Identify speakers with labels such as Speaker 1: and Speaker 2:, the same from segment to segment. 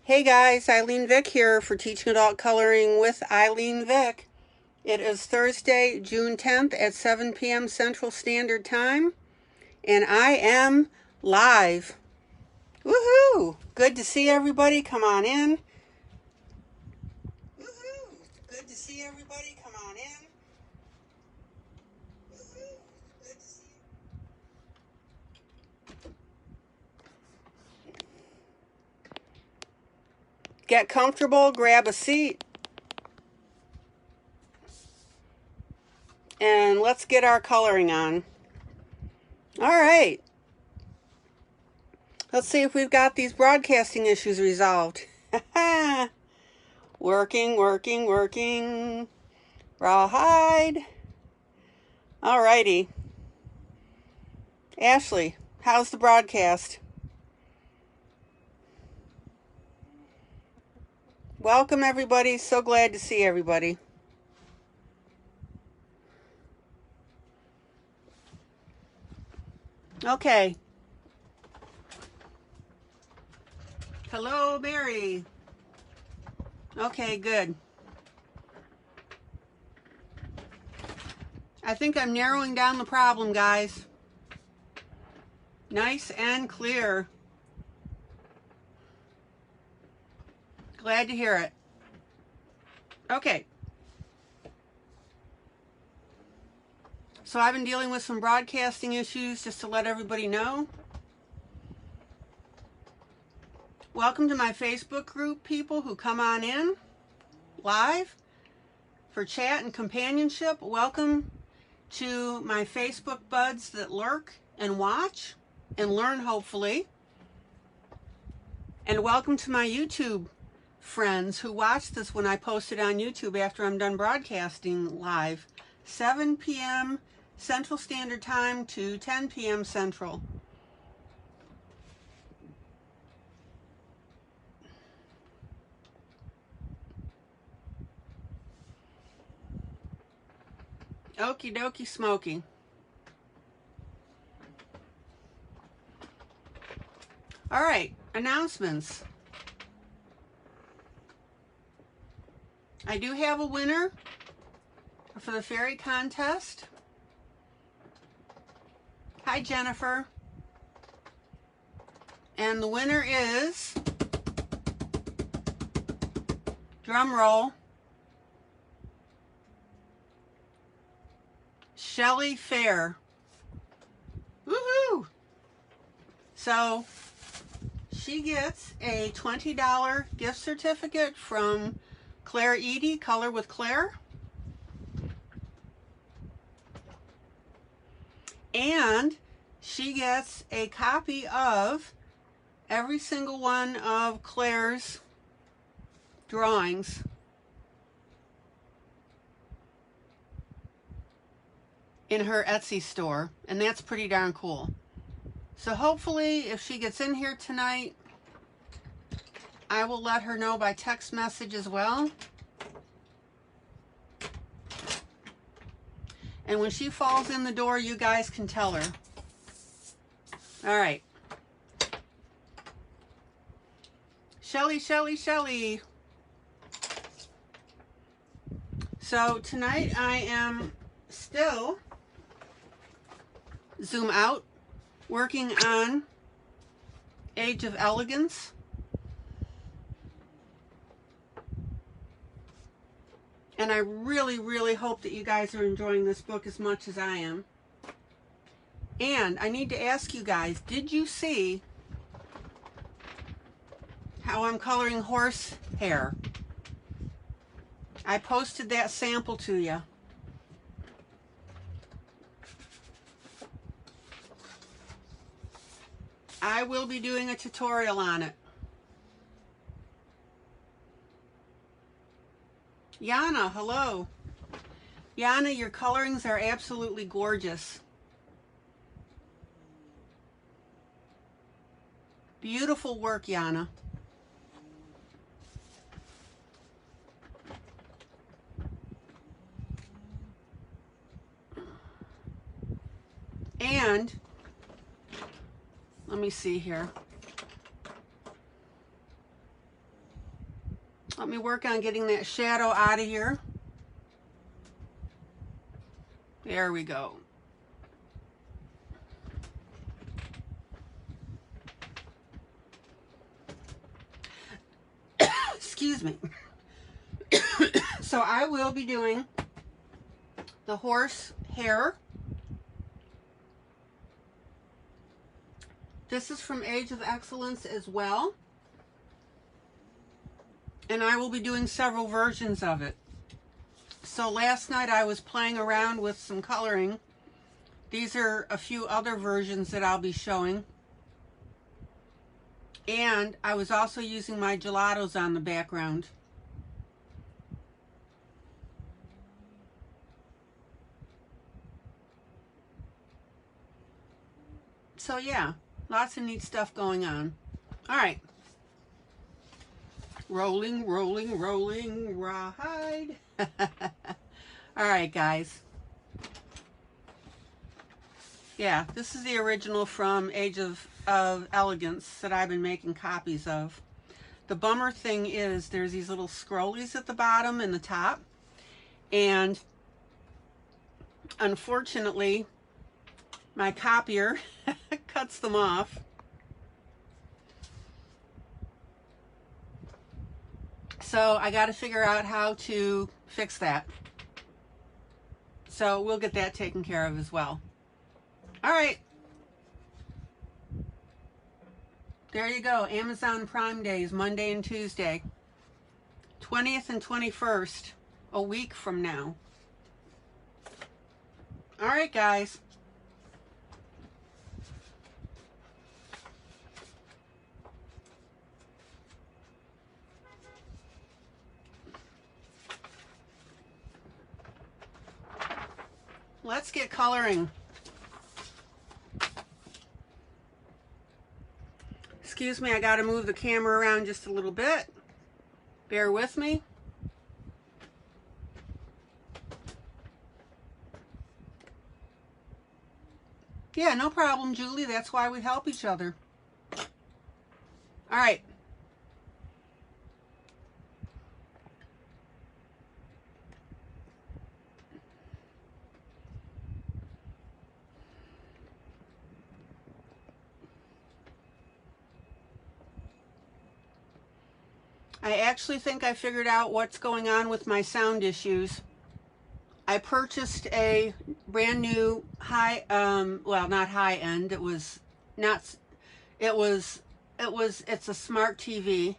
Speaker 1: Hey guys, ILene Vick here for Teaching Adult Coloring with ILene Vick. It is Thursday, June 10th at 7 p.m. Central Standard Time, and I am live. Woohoo! Good to see everybody. Come on in. Woohoo! Good to see everybody. Come on in. Woohoo! Good to see you. Get comfortable, grab a seat, and let's get our coloring on. All right. Let's see if we've got these broadcasting issues resolved. Working. Rawhide. Alrighty. Ashley, how's the broadcast? Welcome everybody. So glad to see everybody. Okay. Hello, Mary. Okay, good. I think I'm narrowing down the problem, guys. Nice and clear. Glad to hear it. Okay. So I've been dealing with some broadcasting issues, just to let everybody know. Welcome to my Facebook group, people who come on in live for chat and companionship. Welcome to my Facebook buds that lurk and watch and learn, hopefully. And welcome to my YouTube friends who watch this when I post it on YouTube after I'm done broadcasting live, 7 p.m. Central Standard Time to 10 p.m. Central. Okie dokie smoky. All right, announcements. I do have a winner for the fairy contest. Hi, Jennifer. And the winner is, drum roll, Shelly Fair. Woohoo! So she gets a $20 gift certificate from Claire Edie, Color with Claire. And she gets a copy of every single one of Claire's drawings. In her Etsy store, and that's pretty darn cool. So hopefully if she gets in here tonight, I will let her know by text message as well. And when she falls in the door, you guys can tell her. All right. Shelly. So tonight I am still zoom out, working on Age of Elegance. And I really hope that you guys are enjoying this book as much as I am. And I need to ask you guys, did you see how I'm coloring horse hair? I posted that sample to you. I will be doing a tutorial on it. Yana, hello. Yana, your colorings are absolutely gorgeous. Beautiful work, Yana. And let me see here. Let me work on getting that shadow out of here. There we go. Excuse me. So I will be doing the horse hair. This is from Age of Excellence as well. And I will be doing several versions of it. So last night I was playing around with some coloring. These are a few other versions that I'll be showing. And I was also using my gelatos on the background. So yeah, lots of neat stuff going on. All right. Rolling, rolling, rolling, ride. All right, guys. Yeah, this is the original from Age of Elegance that I've been making copies of. The bummer thing is there's these little scrollies at the bottom and the top. And unfortunately, my copier cuts them off. So I got to figure out how to fix that. So we'll get that taken care of as well. All right. There you go. Amazon Prime Days, Monday and Tuesday. 20th and 21st, a week from now. All right, guys. Let's get coloring. Excuse me, I got to move the camera around just a little bit. Bear with me. Yeah, no problem, Julie. That's why we help each other. All right. I actually think I figured out what's going on with my sound issues. I purchased a brand new well, not high end. It's a smart TV.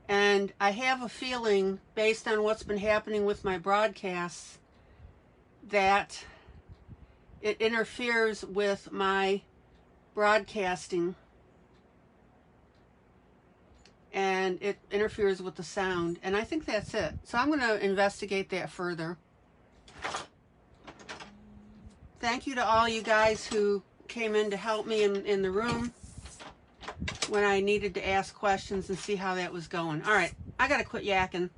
Speaker 1: And I have a feeling, based on what's been happening with my broadcasts, that it interferes with my broadcasting. And it interferes with the sound. And I think that's it. So I'm going to investigate that further. Thank you to all you guys who came in to help me in the room when I needed to ask questions and see how that was going. All right, I got to quit yakking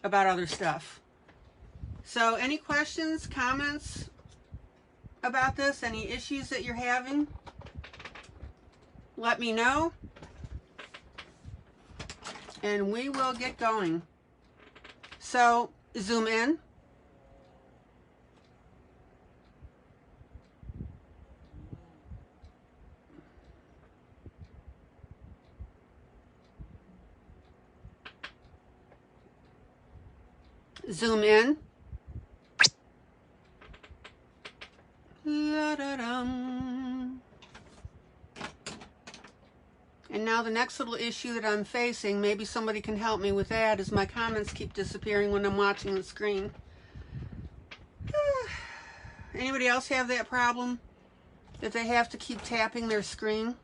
Speaker 1: about other stuff. So any questions, comments about this? Any issues that you're having? Let me know. And we will get going. So zoom in. Zoom in. La-da-dum. And now the next little issue that I'm facing, maybe somebody can help me with that, is my comments keep disappearing when I'm watching the screen. Anybody else have that problem? That they have to keep tapping their screen?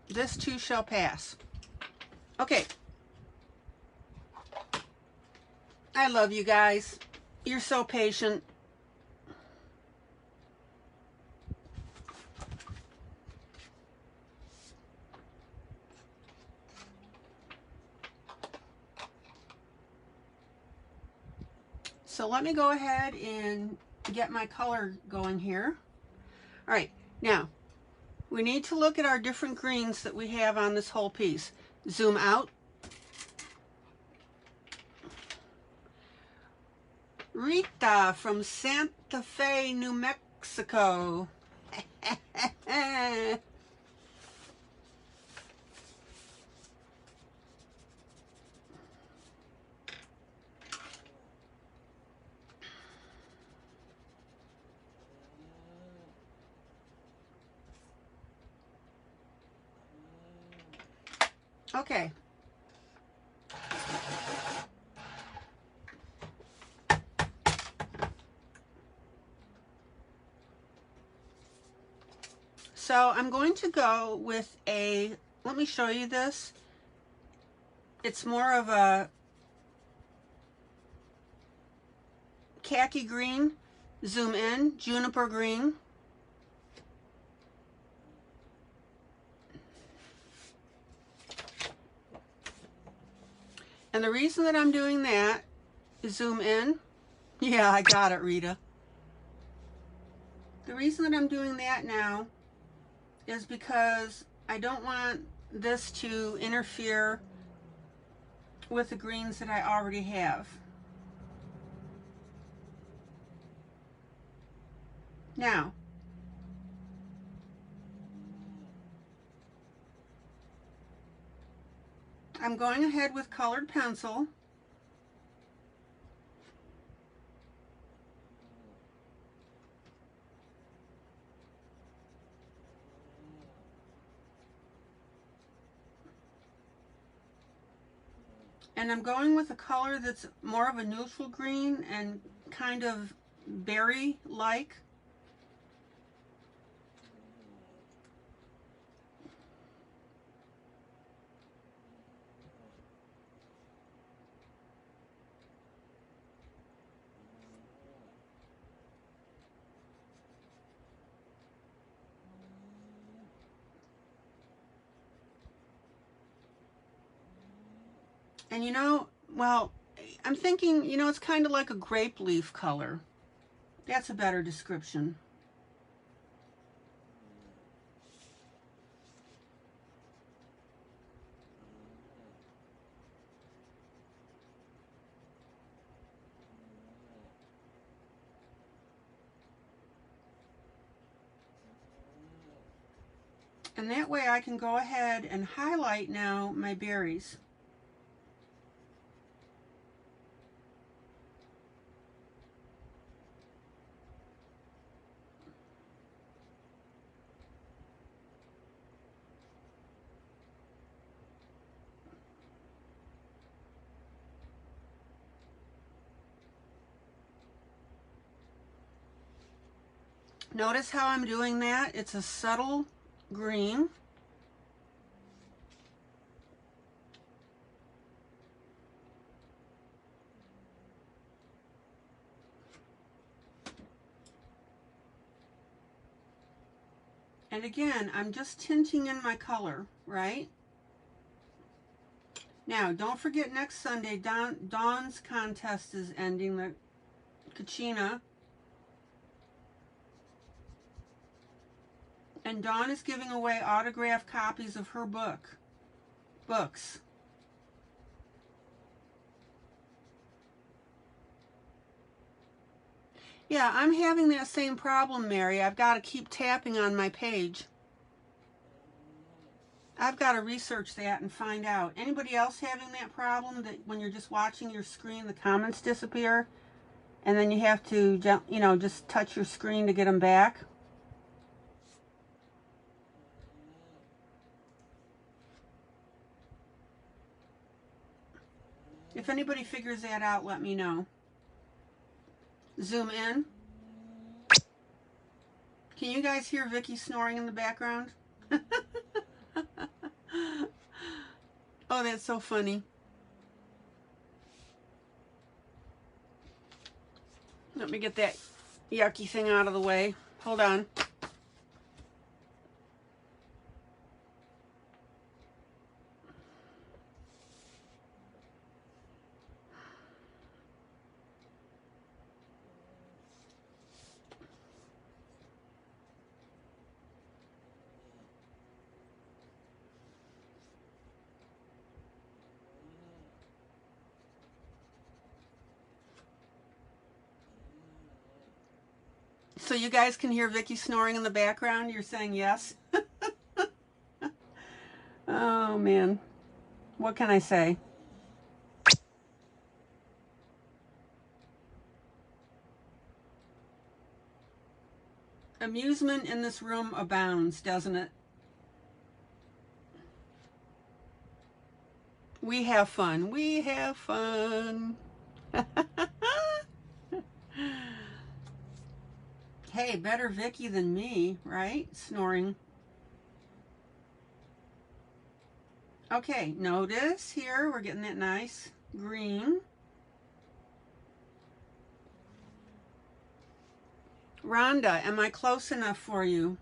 Speaker 1: This too shall pass. Okay. I love you guys. You're so patient. So let me go ahead and get my color going here. All right, now We need to look at our different greens that we have on this whole piece. Zoom out. Rita from Santa Fe, New Mexico. Okay. So I'm going to go with let me show you this. It's more of a khaki green. Zoom in, juniper green. And the reason that I'm doing that is zoom in. Yeah, I got it, Rita. The reason that I'm doing that now is because I don't want this to interfere with the greens that I already have. Now, I'm going ahead with colored pencil. And I'm going with a color that's more of a neutral green and kind of berry-like. And you know, well, I'm thinking, you know, it's kind of like a grape leaf color. That's a better description. And that way I can go ahead and highlight now my berries. Notice how I'm doing that? It's a subtle green. And again, I'm just tinting in my color, right? Now, don't forget next Sunday, Dawn's contest is ending, the Kachina. And Dawn is giving away autographed copies of her books. Yeah, I'm having that same problem, Mary. I've got to keep tapping on my page. I've got to research that and find out. Anybody else having that problem, that when you're just watching your screen, the comments disappear, and then you have to, you know, just touch your screen to get them back? If anybody figures that out, let me know. Zoom in. Can you guys hear Vicky snoring in the background? Oh, that's so funny. Let me get that yucky thing out of the way. Hold on. So you guys can hear Vicky snoring in the background? You're saying yes? Oh, man. What can I say? Amusement in this room abounds, doesn't it? We have fun. We have fun. Hey, better Vicky than me, right? Snoring. Okay, notice here we're getting that nice green. Rhonda, am I close enough for you?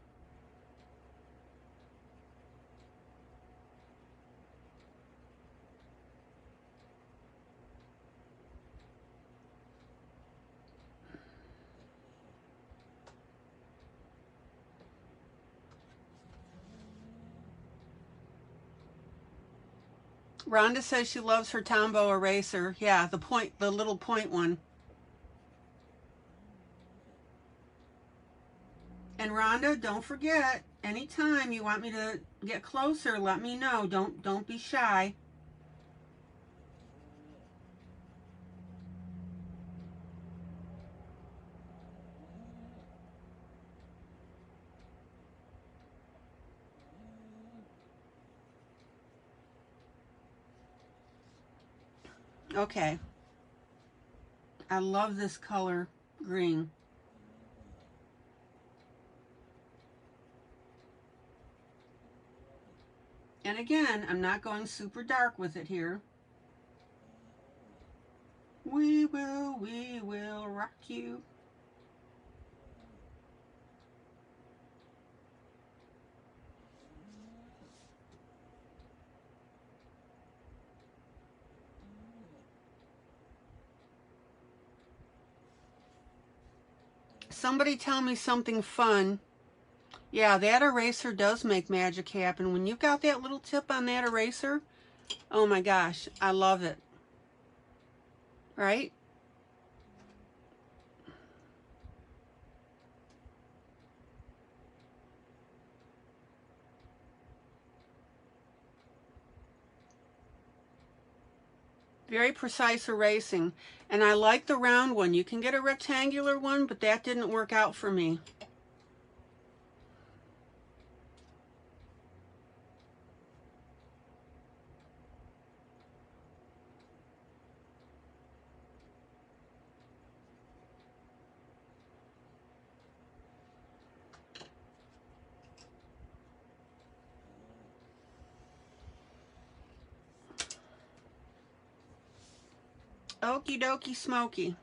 Speaker 1: Rhonda says she loves her Tombow eraser. Yeah, the little point one. And Rhonda, don't forget, anytime you want me to get closer, let me know. Don't be shy. Okay. I love this color green. And again, I'm not going super dark with it here. We will rock you. Somebody tell me something fun. Yeah, that eraser does make magic happen. When you've got that little tip on that eraser, oh my gosh, I love it. Right? Very precise erasing. And I like the round one. You can get a rectangular one, but that didn't work out for me. Okie dokie smoky.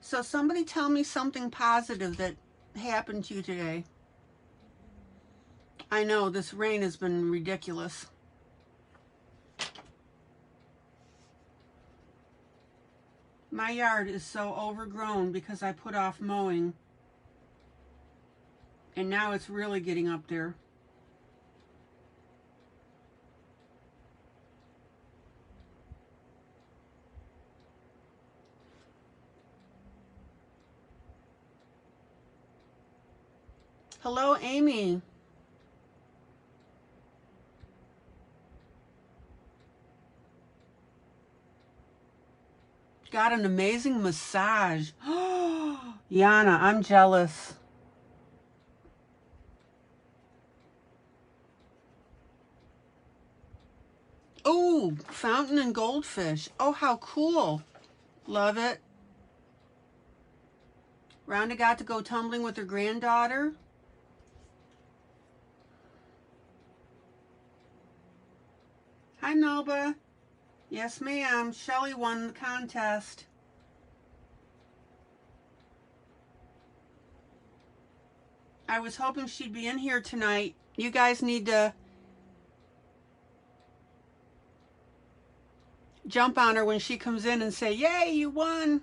Speaker 1: So somebody tell me something positive that happened to you today. I know this rain has been ridiculous. My yard is so overgrown because I put off mowing. And now it's really getting up there. Hello, Amy. Got an amazing massage. Yana, I'm jealous. Oh, fountain and goldfish. Oh, how cool. Love it. Rhonda got to go tumbling with her granddaughter. Hi, Melba. Yes, ma'am. Shelly won the contest. I was hoping she'd be in here tonight. You guys need to jump on her when she comes in and say, "Yay, you won."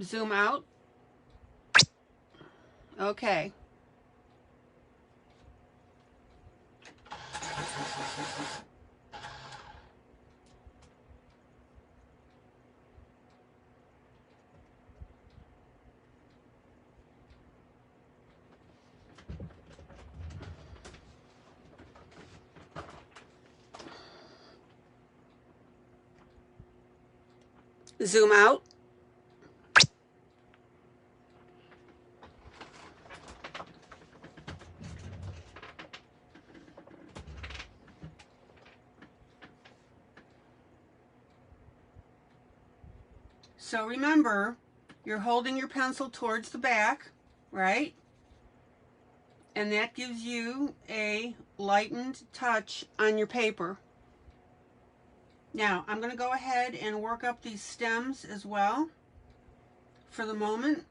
Speaker 1: Zoom out. Okay. Zoom out. So remember, you're holding your pencil towards the back, right? And that gives you a lightened touch on your paper. Now, I'm going to go ahead and work up these stems as well for the moment.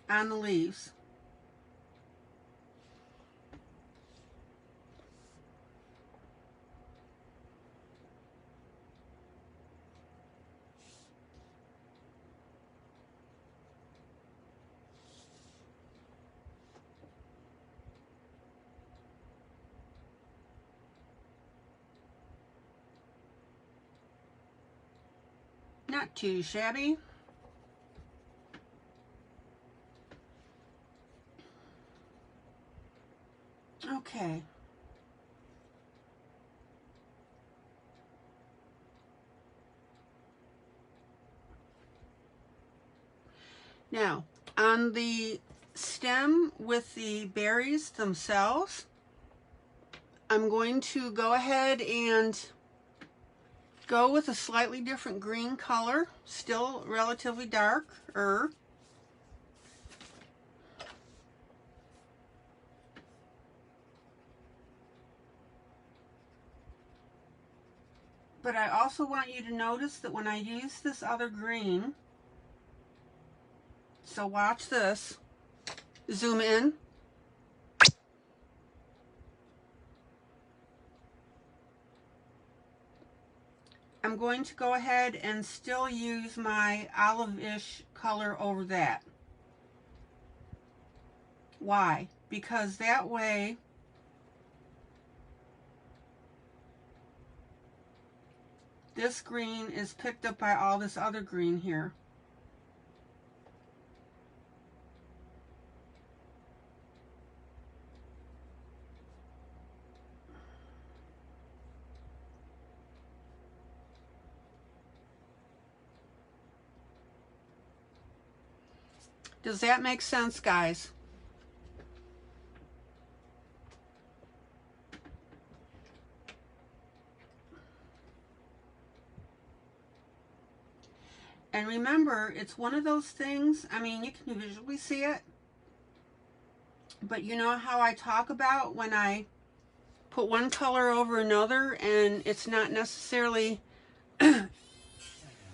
Speaker 1: On the leaves. Not too shabby. Okay. Now, on the stem with the berries themselves, I'm going to go ahead and go with a slightly different green color, still relatively darker. But I also want you to notice that when I use this other green, so watch this, zoom in. I'm going to go ahead and still use my olive-ish color over that. Why? Because that way this green is picked up by all this other green here. Does that make sense, guys? And remember, it's one of those things, I mean, you can visually see it, but you know how I talk about when I put one color over another and it's not necessarily in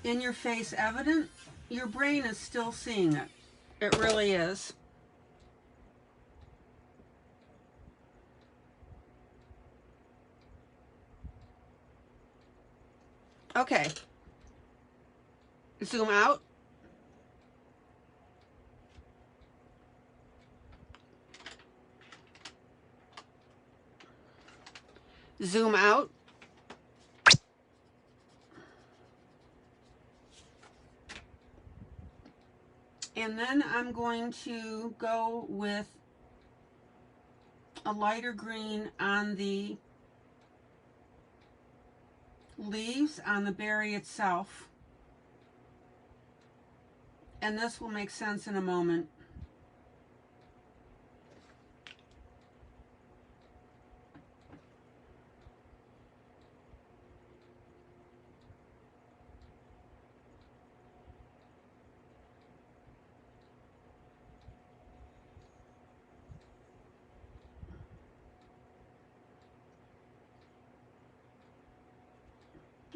Speaker 1: your face evident? Your brain is still seeing it. It really is. Okay. Zoom out. Zoom out. And then I'm going to go with a lighter green on the leaves, on the berry itself. And this will make sense in a moment.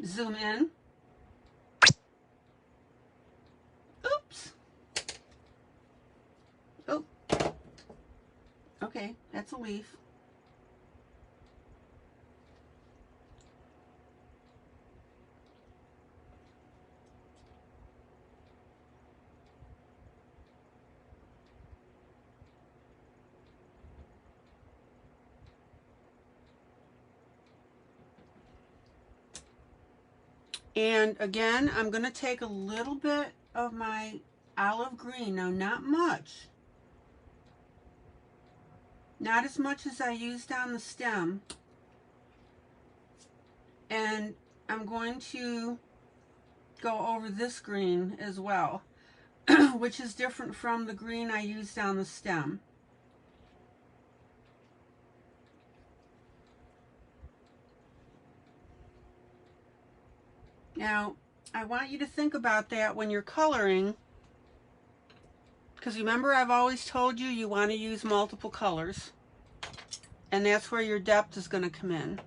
Speaker 1: Zoom in. Oops. Oh. Okay, that's a leaf. And again, I'm going to take a little bit of my olive green. Now, not much. Not as much as I used on the stem. And I'm going to go over this green as well, which is different from the green I used on the stem. Now, I want you to think about that when you're coloring, because remember I've always told you you want to use multiple colors, and that's where your depth is going to come in.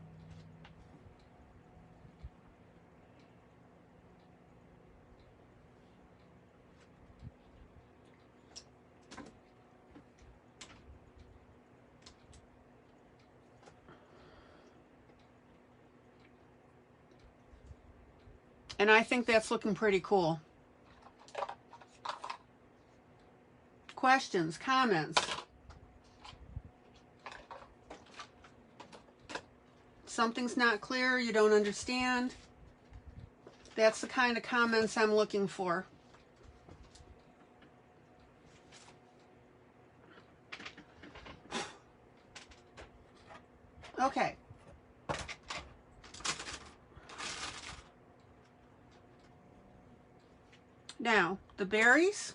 Speaker 1: And I think that's looking pretty cool. Questions, comments? Something's not clear, you don't understand? That's the kind of comments I'm looking for. Okay. Now, the berries.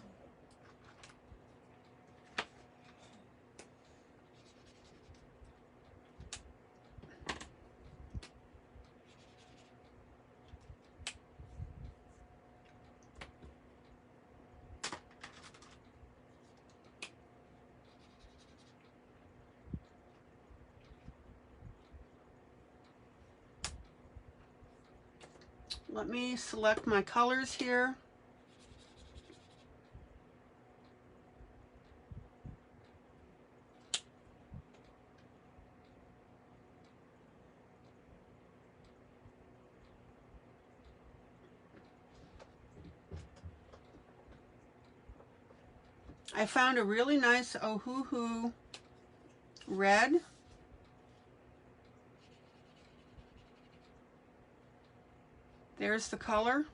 Speaker 1: Let me select my colors here. I found a really nice Ohuhu red. There's the color.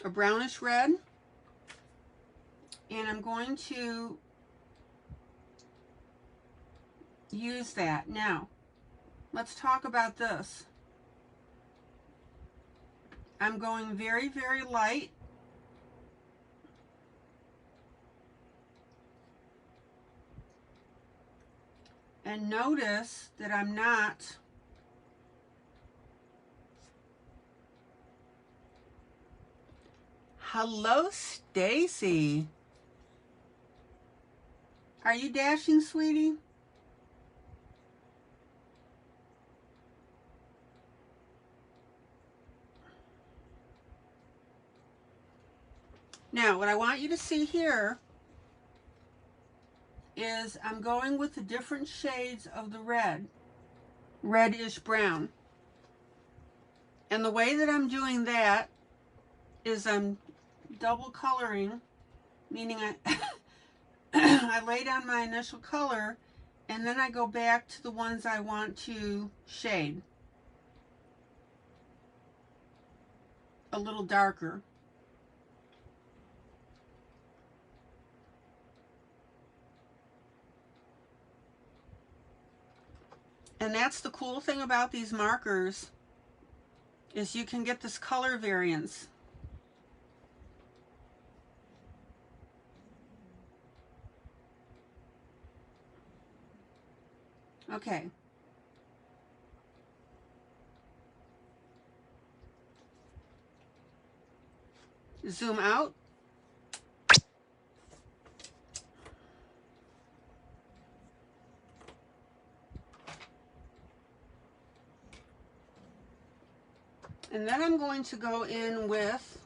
Speaker 1: A brownish red. And I'm going to use that. Now, let's talk about this. I'm going very, very light. And notice that I'm not Hello, Stacy. Are you dashing, sweetie? Now, what I want you to see here is I'm going with the different shades of the red, reddish brown. And the way that I'm doing that is I'm double coloring, meaning I lay down my initial color and then I go back to the ones I want to shade a little darker. And that's the cool thing about these markers, is you can get this color variance. Okay. Zoom out. And then I'm going to go in with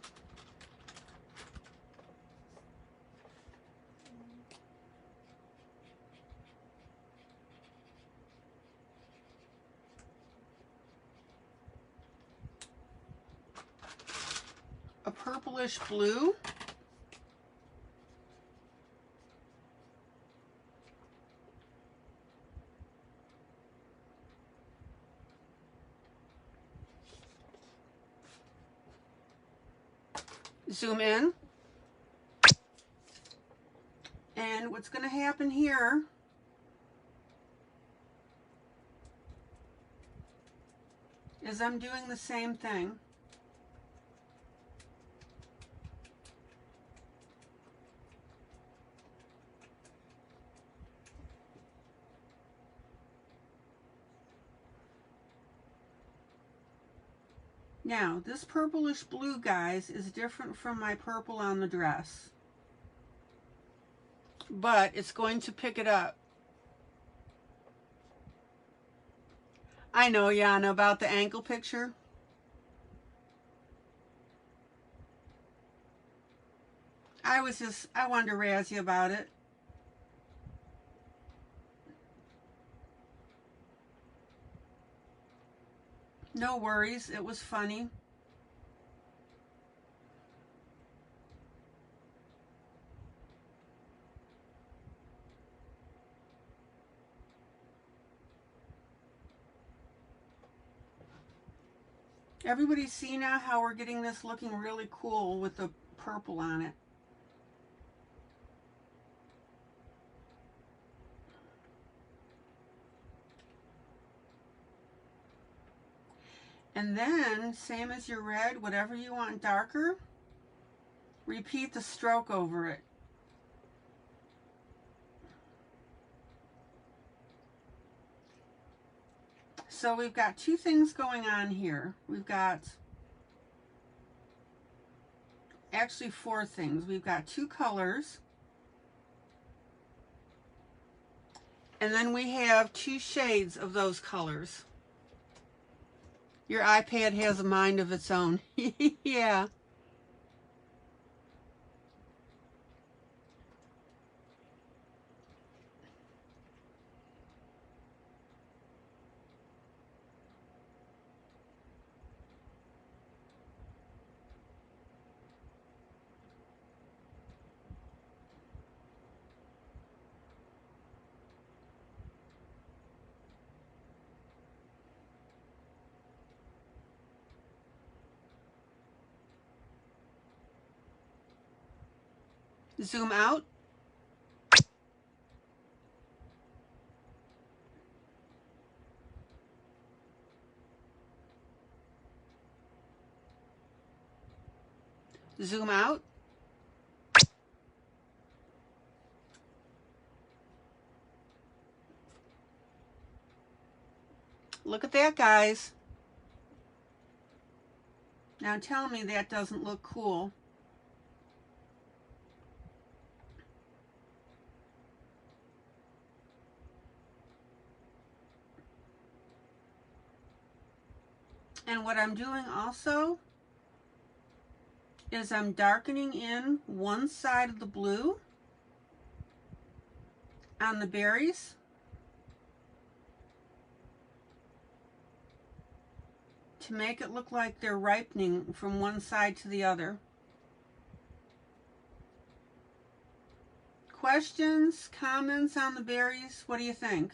Speaker 1: a purplish blue. Zoom in. And what's going to happen here is I'm doing the same thing. Now, this purplish blue, guys, is different from my purple on the dress. But it's going to pick it up. I know, Yana, about the ankle picture. I wanted to razz you about it. No worries, it was funny. Everybody see now how we're getting this looking really cool with the purple on it. And then, same as your red, whatever you want darker, repeat the stroke over it. So we've got two things going on here. We've got actually four things. We've got two colors. And then we have two shades of those colors. Your iPad has a mind of its own. Yeah. Zoom out. Zoom out. Look at that, guys. Now tell me that doesn't look cool. And what I'm doing also is I'm darkening in one side of the blue on the berries to make it look like they're ripening from one side to the other. Questions, comments on the berries? What do you think?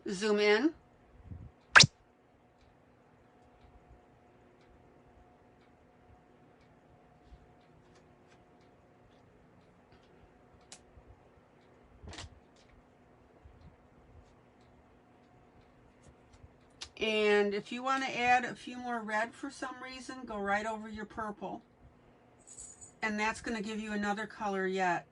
Speaker 1: Zoom in. And if you want to add a few more red for some reason, go right over your purple. And that's going to give you another color yet.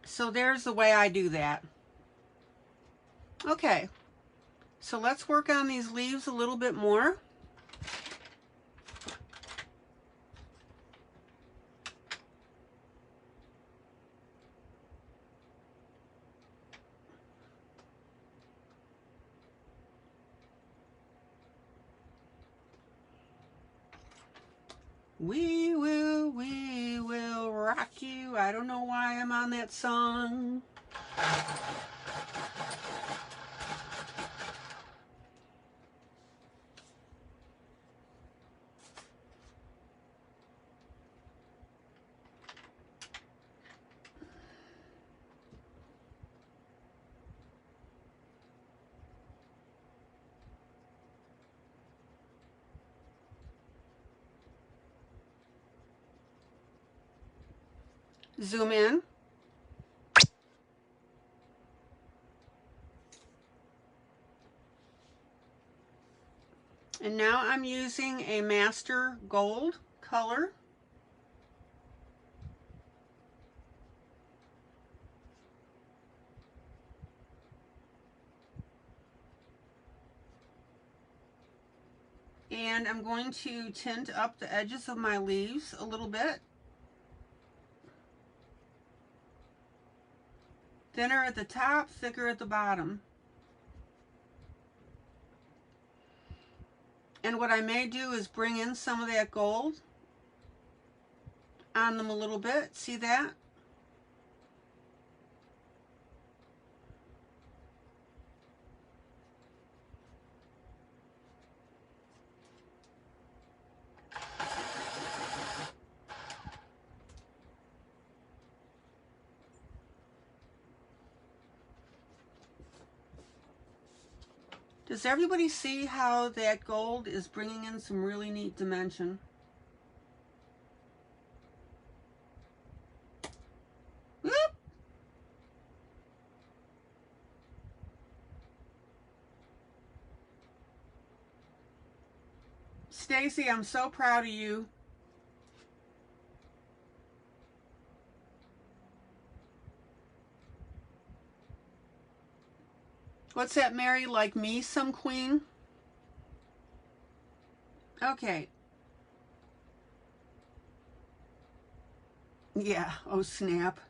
Speaker 1: So there's the way I do that. Okay, so let's work on these leaves a little bit more. We will rock you. I don't know why I'm on that song. Zoom in. And now I'm using a master gold color. And I'm going to tint up the edges of my leaves a little bit. Thinner at the top, thicker at the bottom. And what I may do is bring in some of that gold on them a little bit. See that? Does everybody see how that gold is bringing in some really neat dimension? Whoop! Stacy, I'm so proud of you. What's that, Mary? Like me, some queen? Okay. Yeah, oh snap.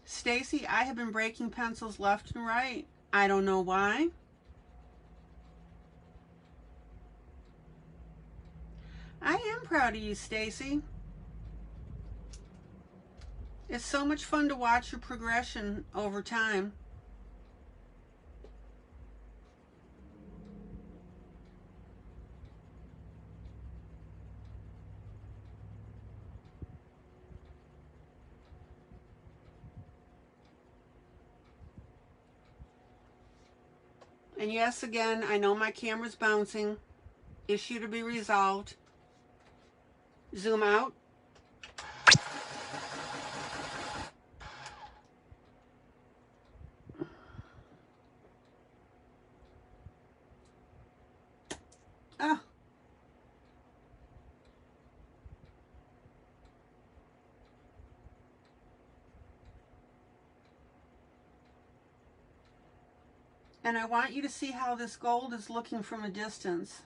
Speaker 1: Stacy, I have been breaking pencils left and right. I don't know why. I am proud of you, Stacy. It's so much fun to watch your progression over time. And yes, again, I know my camera's bouncing. Issue to be resolved. Zoom out. Oh. And I want you to see how this gold is looking from a distance.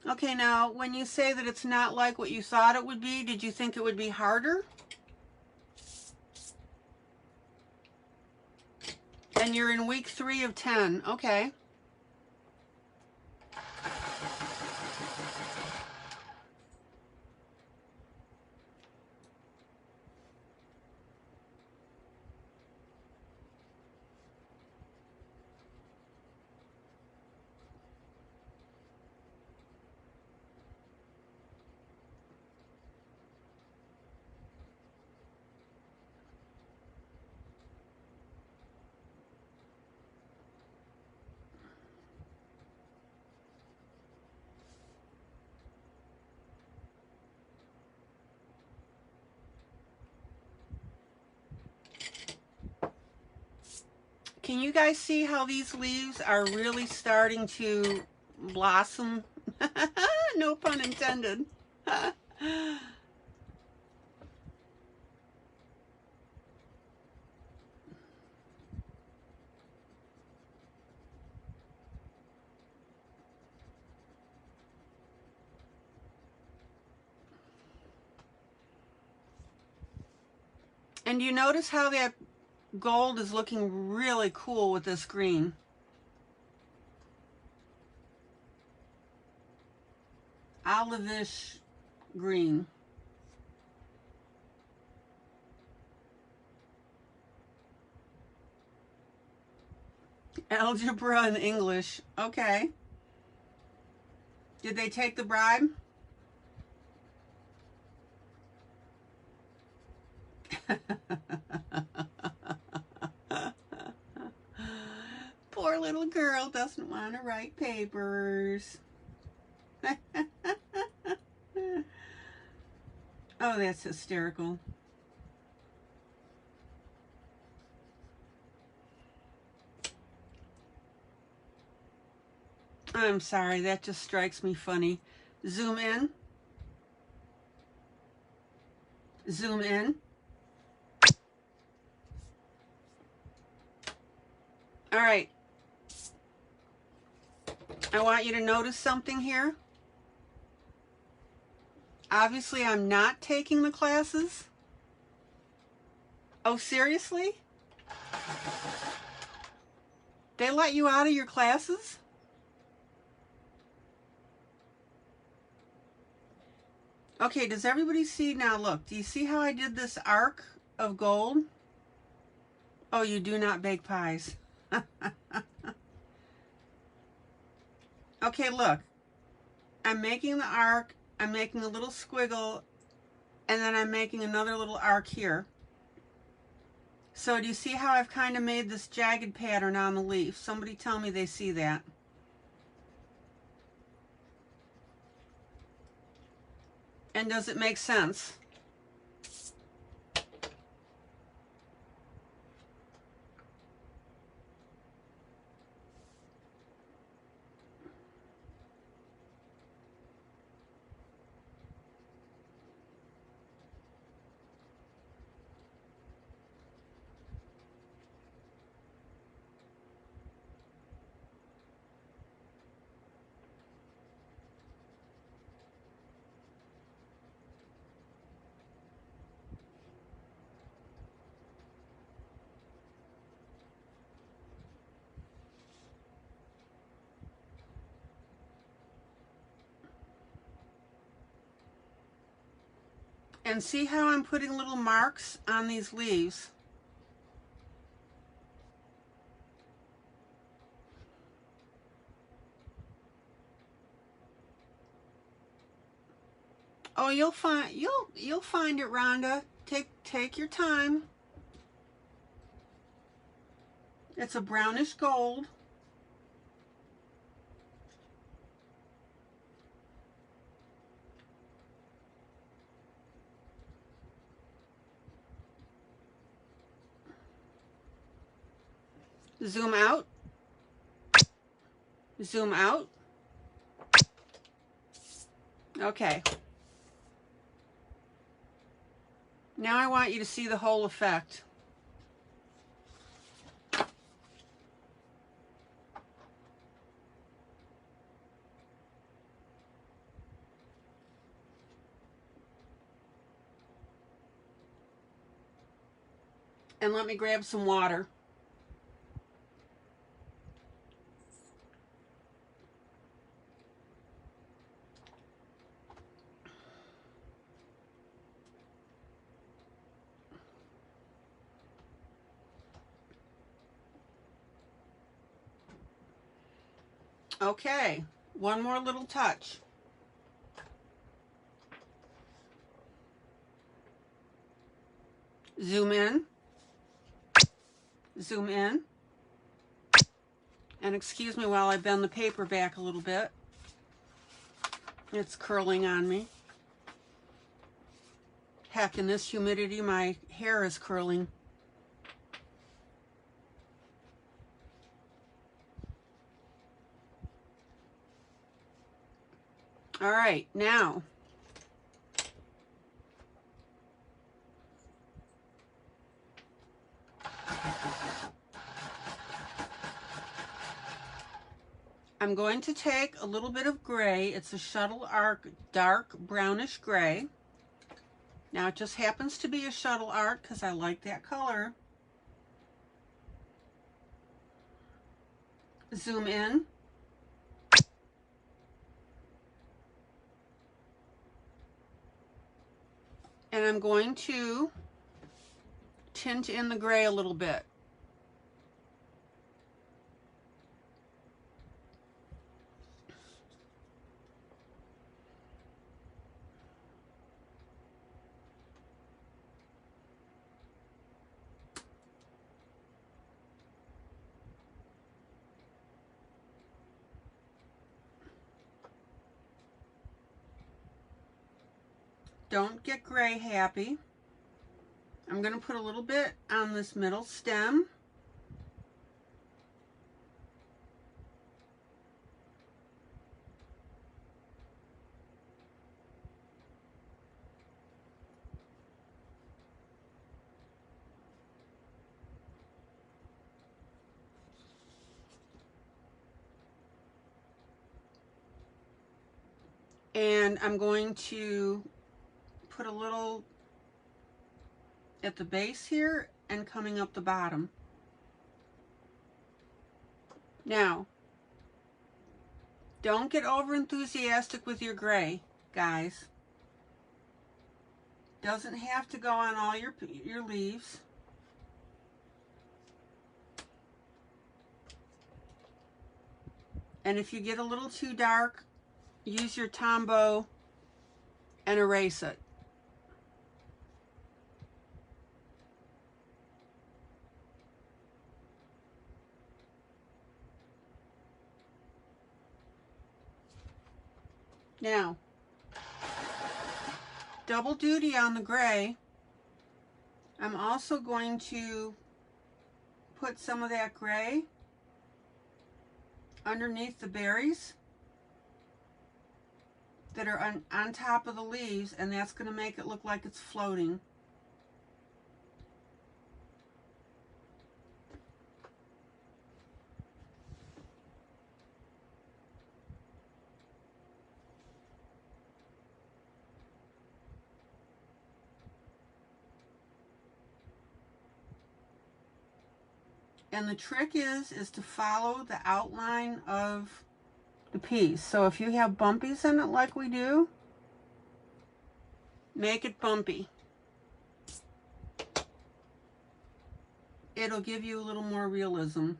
Speaker 1: Okay, now when you say that it's not like what you thought it would be, did you think it would be harder? And you're in week 3 of 10. Okay. Can you guys see how these leaves are really starting to blossom? No pun intended. And you notice how that gold is looking really cool with this green. Olive-ish green. Algebra and English. Okay. Did they take the bribe? Poor little girl doesn't want to write papers. Oh, that's hysterical. I'm sorry, that just strikes me funny. Zoom in. Zoom in. All right. I want you to notice something here. Obviously, I'm not taking the classes. Oh, seriously? They let you out of your classes? Okay, does everybody see now? Look, do you see how I did this arc of gold? Oh, you do not bake pies. Okay, look. I'm making the arc, I'm making a little squiggle, and then I'm making another little arc here. So do you see how I've kind of made this jagged pattern on the leaf? Somebody tell me they see that. And does it make sense? And see how I'm putting little marks on these leaves? Oh, you'll find it, Rhonda. Take your time. It's a brownish gold. Zoom out. Zoom out. Okay. Now I want you to see the whole effect. And let me grab some water. Okay, one more little touch. Zoom in. Zoom in. And excuse me while I bend the paper back a little bit. It's curling on me. Heck, in this humidity, my hair is curling. All right, now I'm going to take a little bit of gray. It's a shuttle arc dark brownish gray. Now it just happens to be a shuttle arc because I like that color. Zoom in. And I'm going to tint in the gray a little bit. Don't get gray happy. I'm going to put a little bit on this middle stem. And I'm going to put a little at the base here and coming up the bottom. Now, don't get over enthusiastic with your gray, guys. Doesn't have to go on all your leaves. And if you get a little too dark, use your Tombow and erase it. Now, double duty on the gray. I'm also going to put some of that gray underneath the berries that are on top of the leaves, and that's going to make it look like it's floating. And the trick is to follow the outline of the piece. So if you have bumpies in it like we do, make it bumpy. It'll give you a little more realism.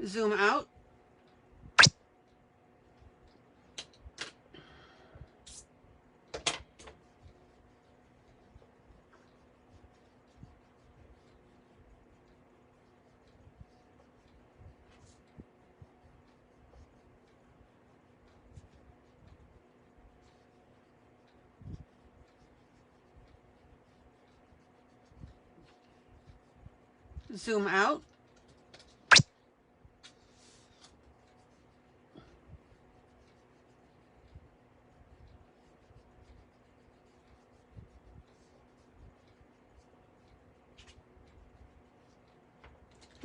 Speaker 1: Zoom out. Zoom out.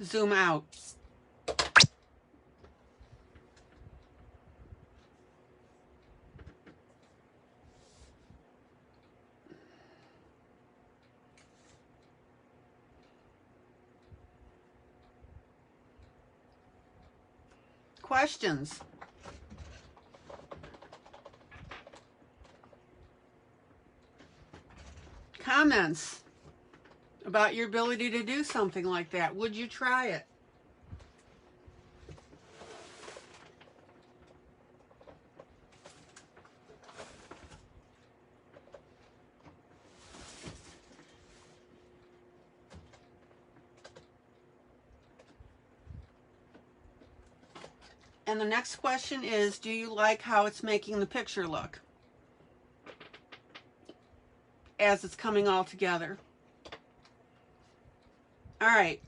Speaker 1: Zoom out. Questions? Comments about your ability to do something like that? Would you try it? And the next question is, do you like how it's making the picture look? as it's coming all together. All right.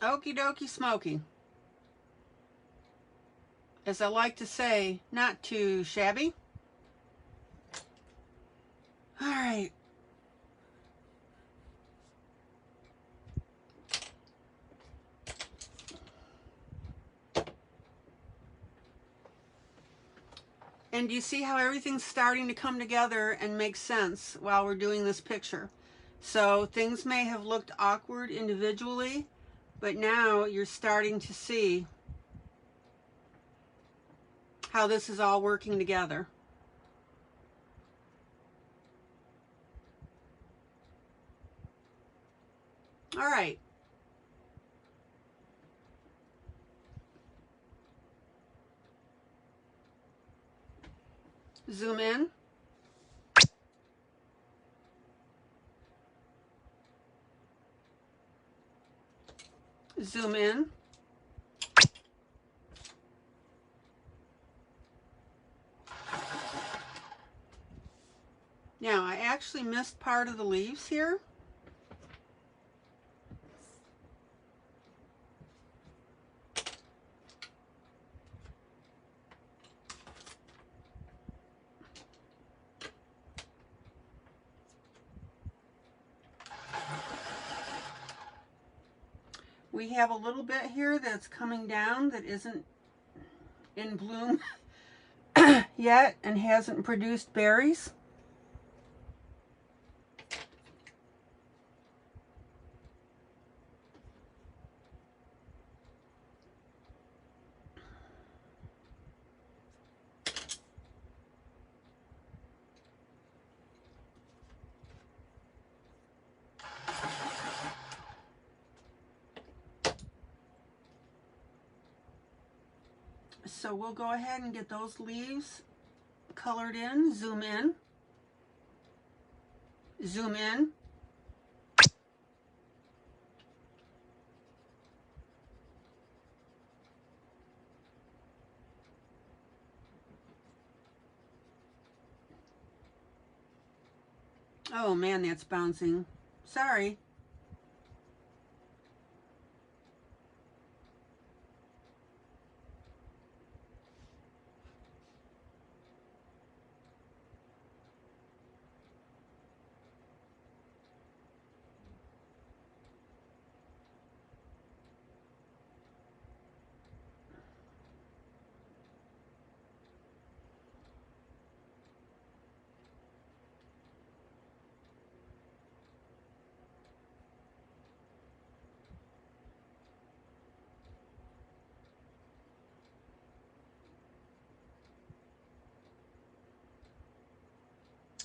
Speaker 1: Okie dokie smoky. As I like to say, not too shabby. All right. And you see how everything's starting to come together and make sense while we're doing this picture. So things may have looked awkward individually, but now you're starting to see how this is all working together. All right. Zoom in. Zoom in. Now, I actually missed part of the leaves here. We have a little bit here that's coming down that isn't in bloom yet and hasn't produced berries. So we'll go ahead and get those leaves colored in. Zoom in. Zoom in. Oh man, that's bouncing. Sorry.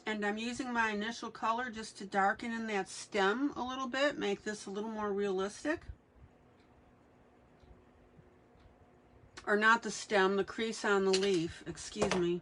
Speaker 1: And I'm using my initial color just to darken in that stem a little bit, make this a little more realistic. Or not the stem, the crease on the leaf, excuse me.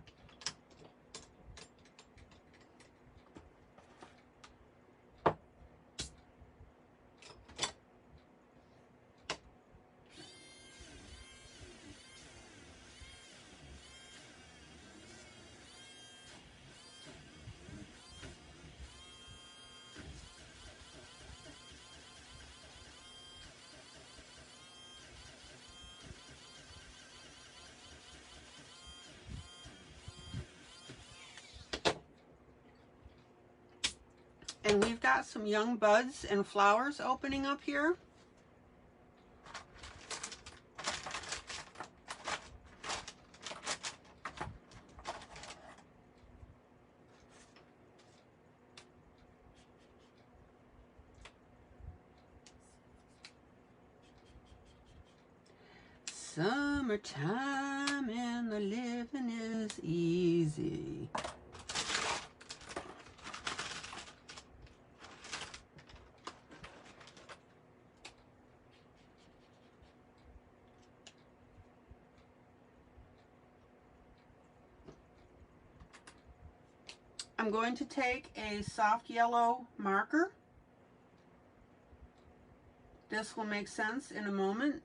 Speaker 1: And we've got some young buds and flowers opening up here. Summertime and the living is easy. I'm going to take a soft yellow marker. This will make sense in a moment.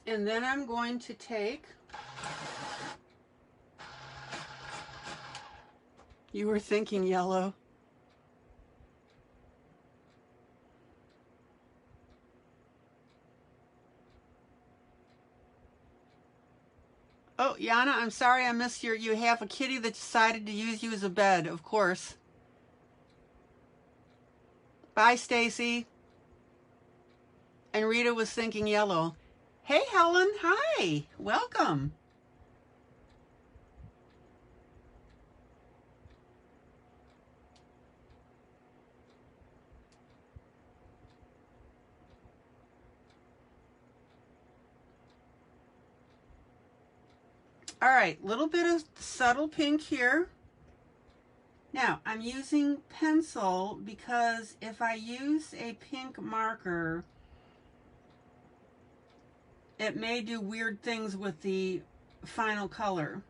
Speaker 1: And then I'm going to take, you were thinking yellow. Oh, Yana, I'm sorry I missed you have a kitty that decided to use you as a bed, of course. Bye, Stacy. And Rita was thinking yellow. Hey, Helen, hi, welcome. All right, little bit of subtle pink here. Now, I'm using pencil because if I use a pink marker, it may do weird things with the final color.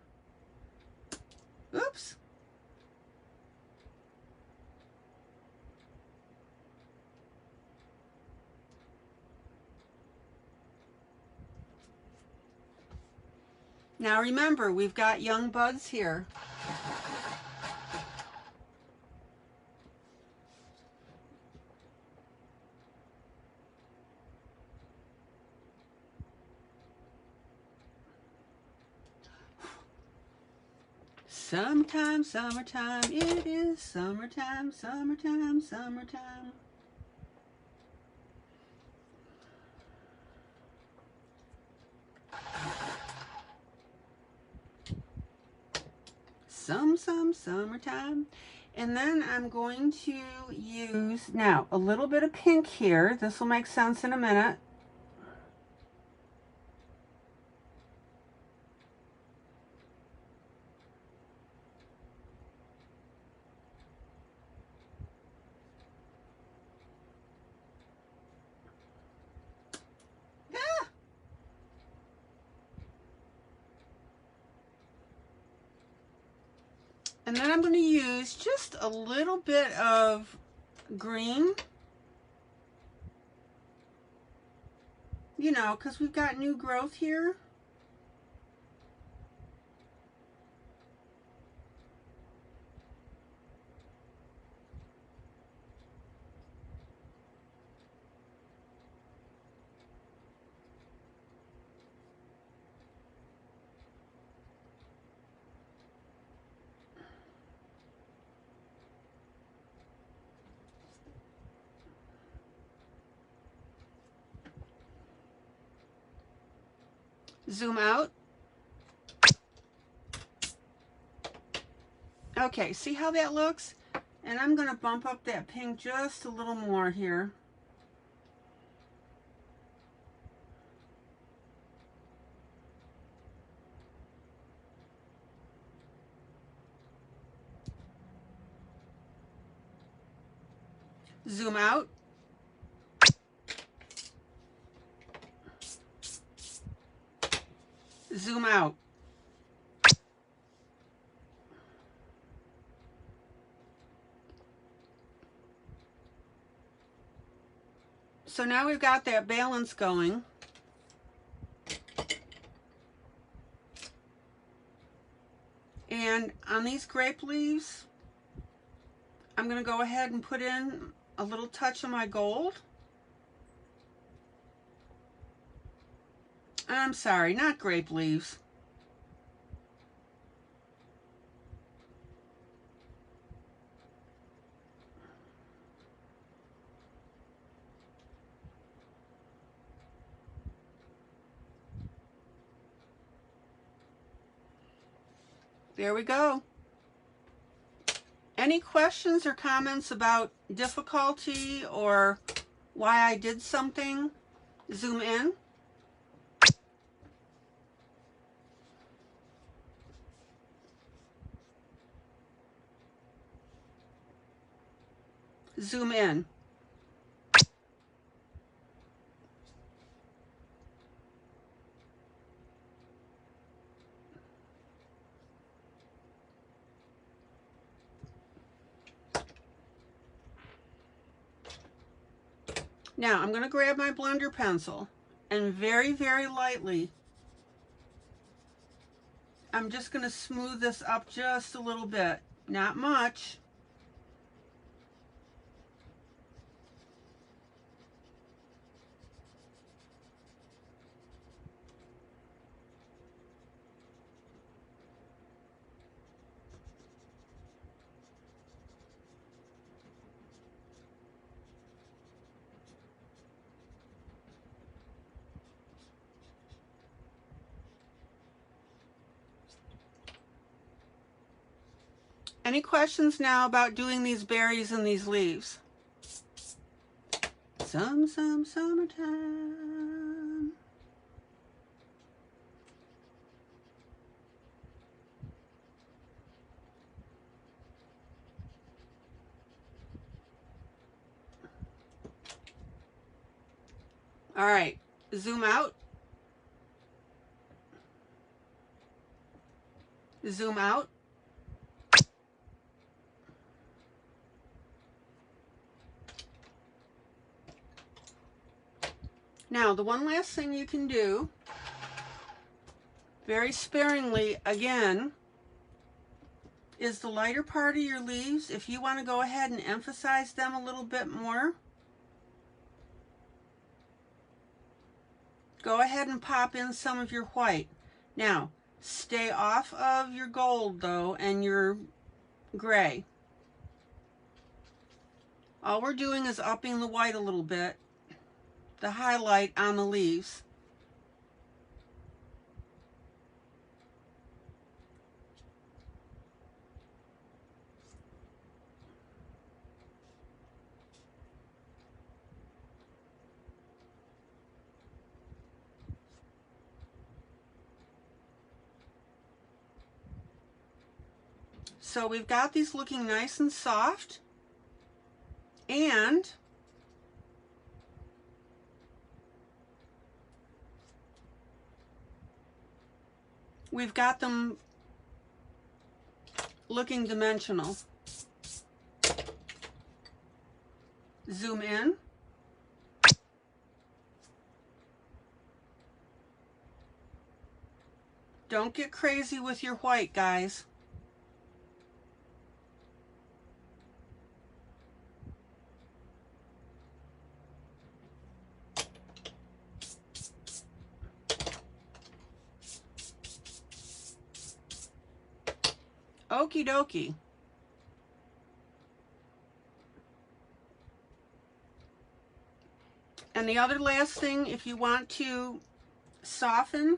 Speaker 1: Oops. Now remember, we've got young buds here. Summertime, summertime, it is summertime, summertime, summertime. Summertime. And then I'm going to use, now, a little bit of pink here. This will make sense in a minute. And then I'm going to use just a little bit of green, you know, because we've got new growth here. Zoom out. Okay, see how that looks? And I'm going to bump up that pink just a little more here. Zoom out. Zoom out. So now we've got that balance going. And on these grape leaves, I'm going to go ahead and put in a little touch of my gold. I'm sorry, not grape leaves. There we go. Any questions or comments about difficulty or why I did something? Zoom in. Zoom in. Now I'm going to grab my blender pencil and very, very lightly, I'm just going to smooth this up just a little bit, not much. Any questions now about doing these berries and these leaves? Summertime. All right, zoom out. Zoom out. Now, the one last thing you can do, very sparingly again, is the lighter part of your leaves. If you want to go ahead and emphasize them a little bit more, go ahead and pop in some of your white. Now, stay off of your gold though and your gray. All we're doing is upping the white a little bit, the highlight on the leaves. So we've got these looking nice and soft, and we've got them looking dimensional. Zoom in. Don't get crazy with your white, guys. Okie dokie. And the other last thing, if you want to soften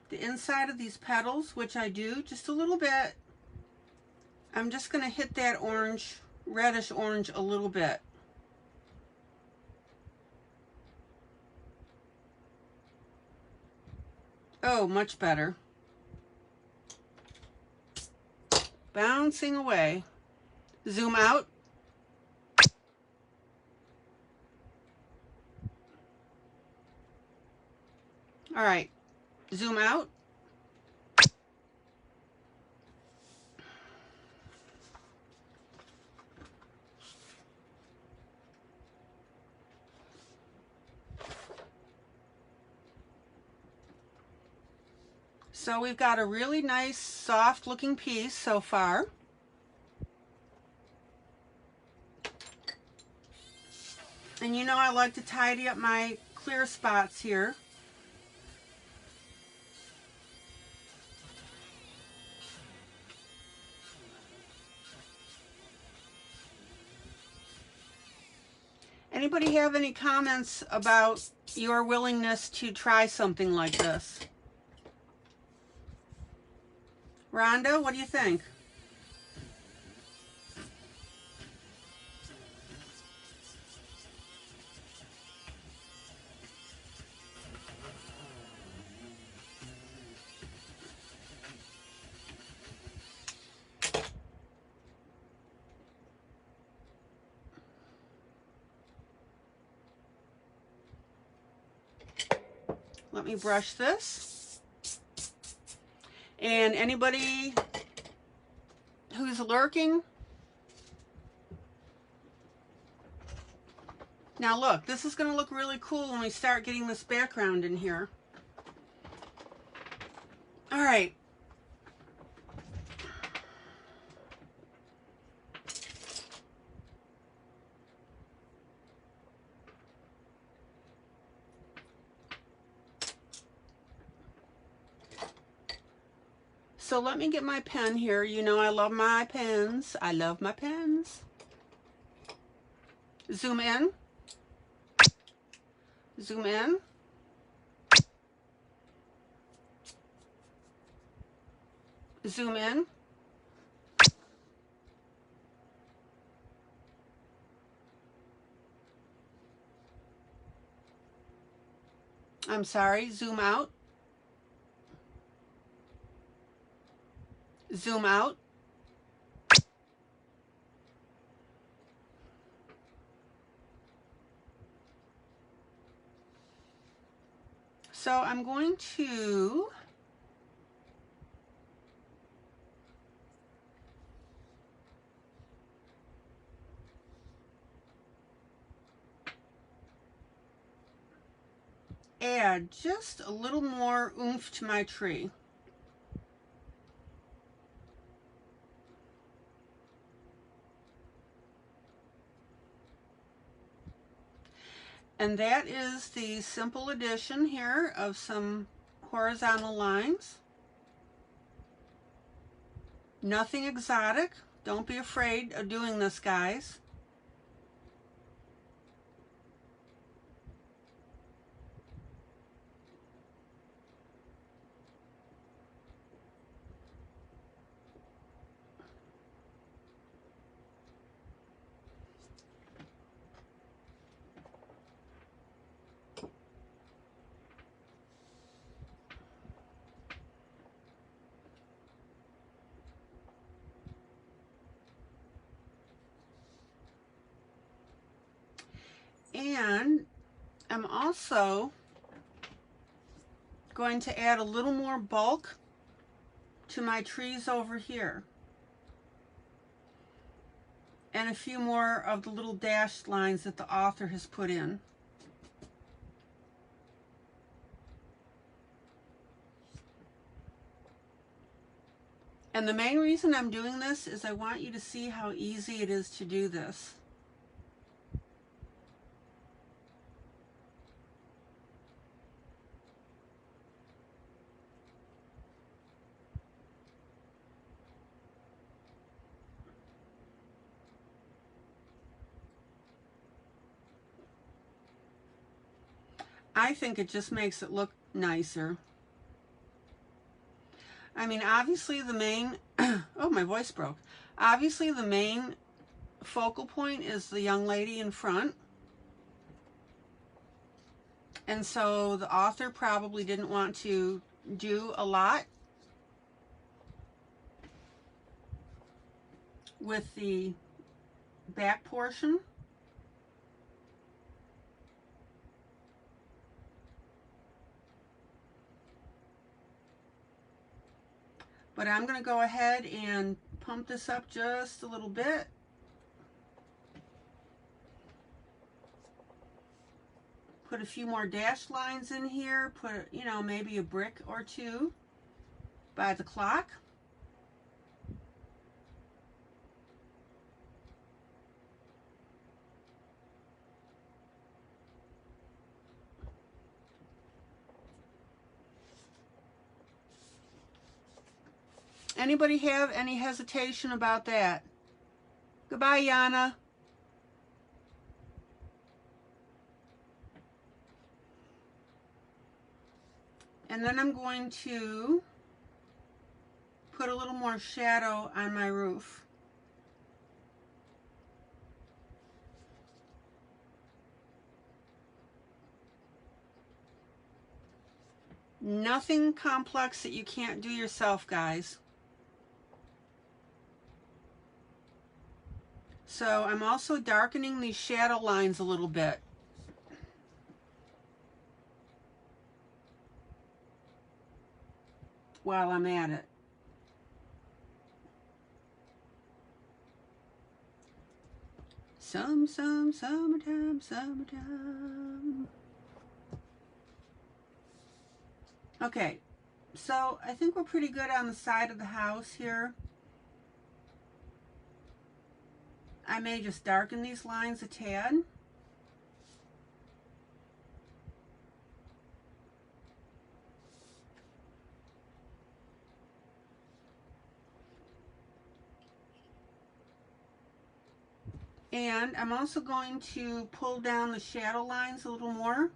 Speaker 1: the inside of these petals, which I do just a little bit, I'm just going to hit that orange, reddish orange a little bit. Oh, much better. Bouncing away. Zoom out. All right, zoom out. So we've got a really nice soft looking piece so far. And you know I like to tidy up my clear spots here. Anybody have any comments about your willingness to try something like this? Rhonda, what do you think? Let me brush this. And anybody who's lurking, now look, this is going to look really cool when we start getting this background in here. All right. So let me get my pen here. You know I love my pens. I love my pens. Zoom in. Zoom in. Zoom in. I'm sorry, zoom out. Zoom out. So I'm going to add just a little more oomph to my tree. And that is the simple addition here of some horizontal lines. Nothing exotic. Don't be afraid of doing this, guys. And I'm also going to add a little more bulk to my trees over here. And a few more of the little dashed lines that the author has put in. And the main reason I'm doing this is I want you to see how easy it is to do this. I think it just makes it look nicer. I mean, obviously the main, oh, my voice broke. Obviously the main focal point is the young lady in front. And so the author probably didn't want to do a lot with the back portion. But I'm going to go ahead and pump this up just a little bit. Put a few more dashed lines in here. Put, you know, maybe a brick or two by the clock. Anybody have any hesitation about that? Goodbye, Yana. And then I'm going to put a little more shadow on my roof. Nothing complex that you can't do yourself, guys. So I'm also darkening these shadow lines a little bit. While I'm at it. Summertime. Okay, so I think we're pretty good on the side of the house here. I may just darken these lines a tad. And I'm also going to pull down the shadow lines a little more.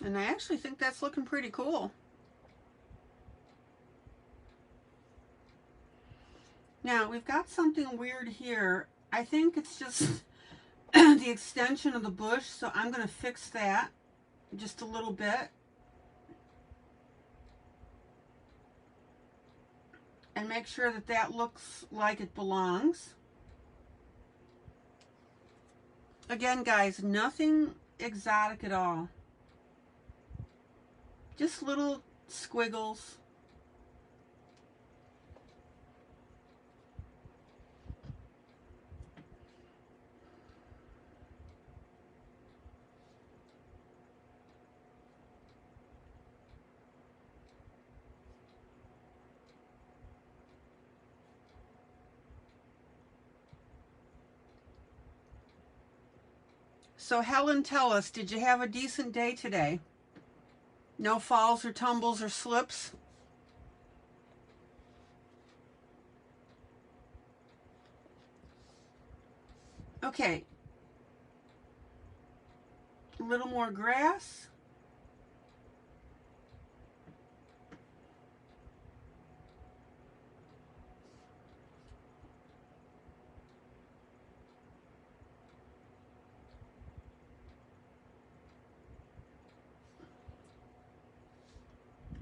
Speaker 1: And I actually think that's looking pretty cool. Now, we've got something weird here. I think it's just the extension of the bush, so I'm going to fix that just a little bit. And make sure that that looks like it belongs. Again, guys, nothing exotic at all. Just little squiggles. So Helen, tell us, did you have a decent day today? No falls or tumbles or slips? Okay. A little more grass.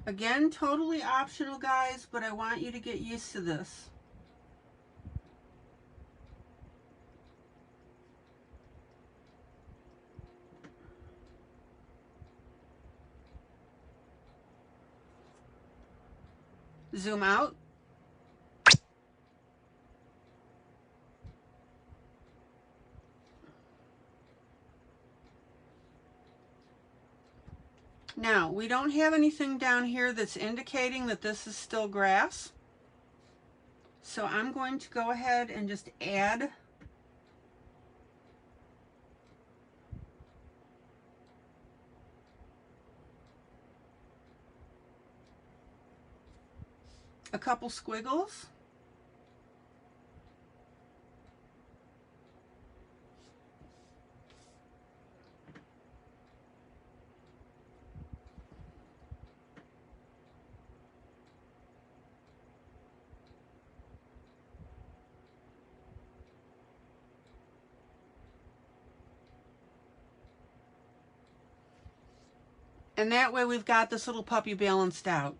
Speaker 1: Again, totally optional, guys, but I want you to get used to this. Zoom out. Now, we don't have anything down here that's indicating that this is still grass. So I'm going to go ahead and just add a couple squiggles. And that way we've got this little puppy balanced out.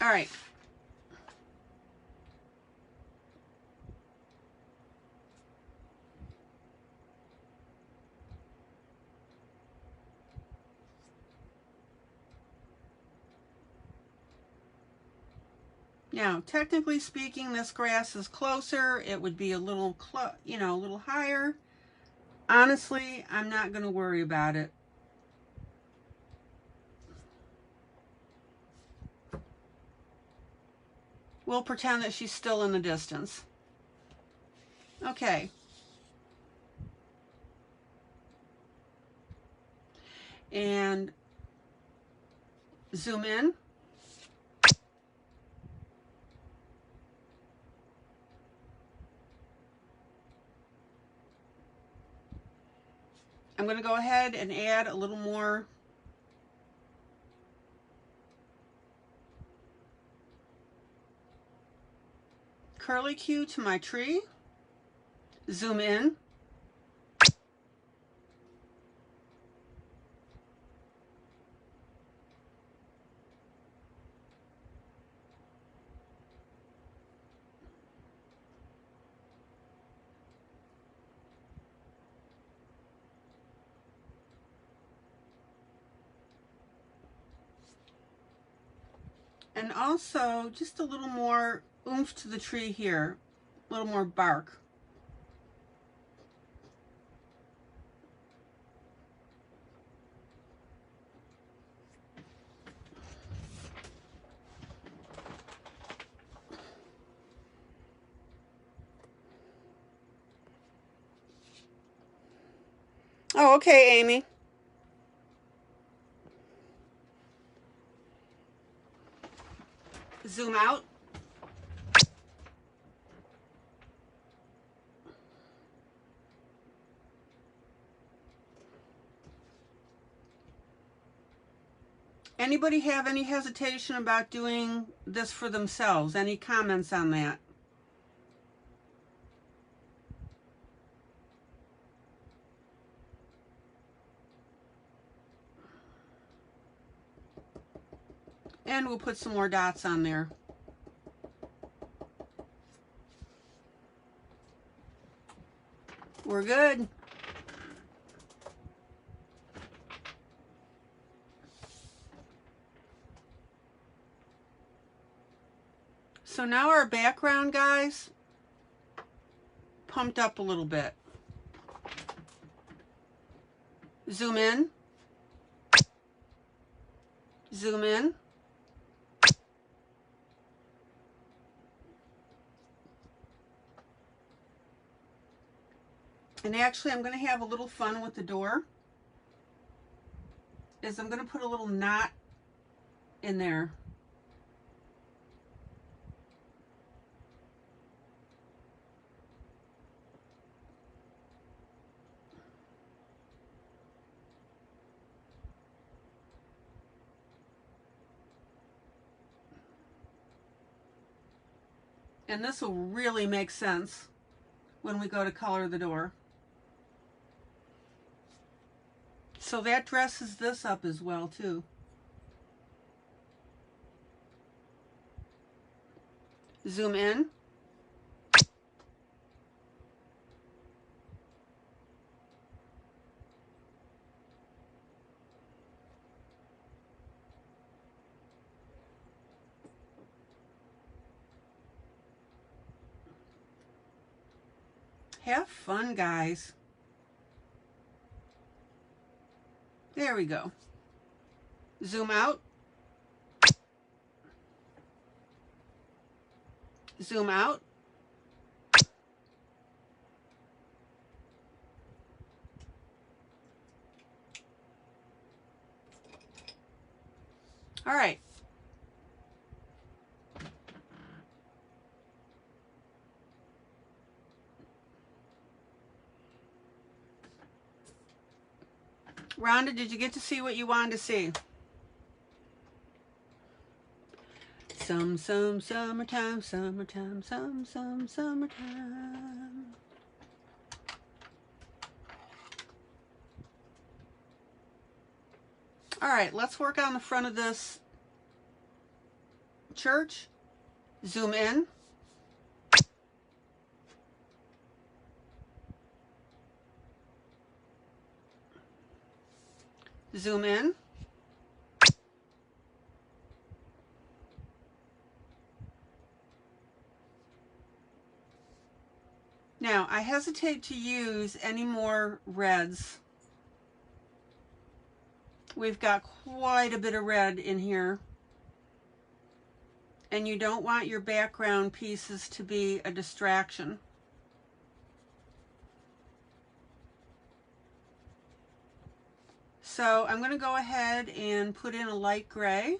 Speaker 1: All right. Now, technically speaking, this grass is closer. It would be a little, a little higher. Honestly, I'm not going to worry about it. We'll pretend that she's still in the distance. Okay. And zoom in. I'm going to go ahead and add a little more curly Q to my tree. Zoom in. And also just a little more oomph to the tree here, a little more bark. Oh, okay, Amy. Zoom out. Anybody have any hesitation about doing this for themselves? Any comments on that? And we'll put some more dots on there. We're good. So now our background, guys, pumped up a little bit. Zoom in. Zoom in. And actually, I'm going to have a little fun with the door. I'm going to put a little knot in there. And this will really make sense when we go to color the door. So that dresses this up as well too. Zoom in. Have fun, guys. There we go. Zoom out. Zoom out. All right. Rhonda, did you get to see what you wanted to see? Some summertime, summertime, some summertime. All right, let's work on the front of this church. Zoom in. Zoom in. Now, I hesitate to use any more reds. We've got quite a bit of red in here. and you don't want your background pieces to be a distraction. So I'm going to go ahead and put in a light gray.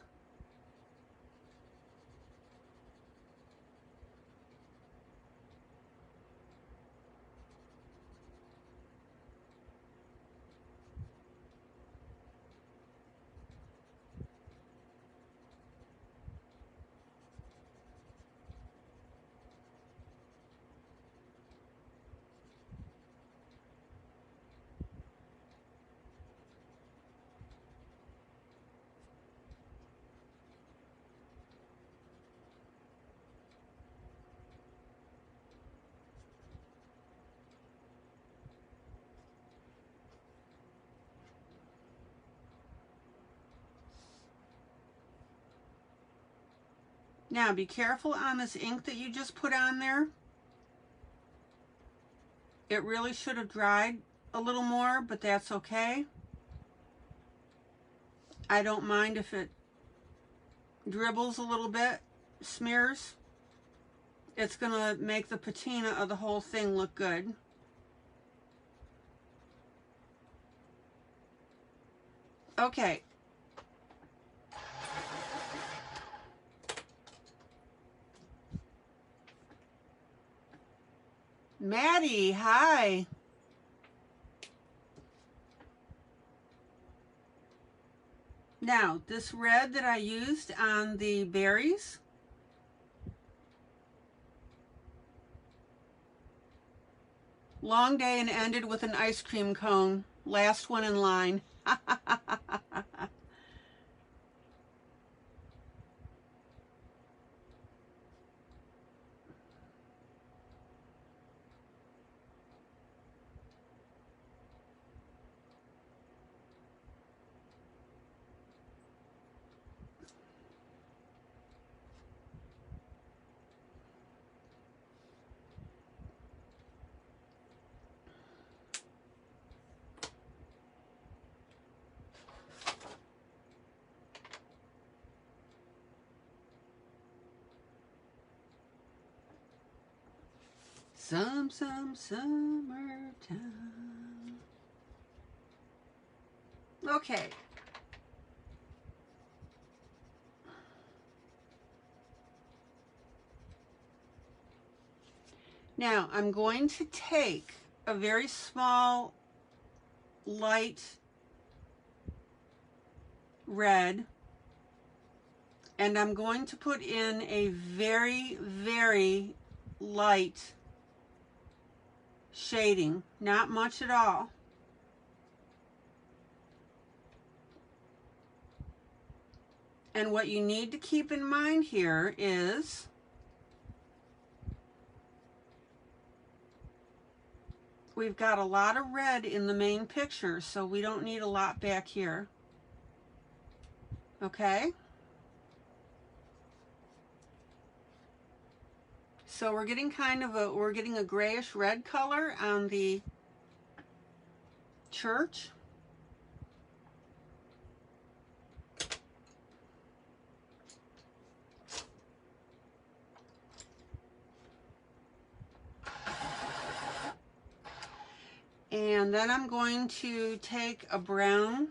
Speaker 1: Now be careful on this ink that you just put on there. It really should have dried a little more, but that's okay. I don't mind if it dribbles a little bit, smears. It's going to make the patina of the whole thing look good. Okay. Maddie, hi. Now, this red that I used on the berries, long day and ended with an ice cream cone. Last one in line. Some summertime. Okay. Now I'm going to take a very small light red and I'm going to put in a very, very light shading, not much at all. And what you need to keep in mind here is we've got a lot of red in the main picture, so we don't need a lot back here. Okay? So we're getting a grayish red color on the church. And then I'm going to take a brown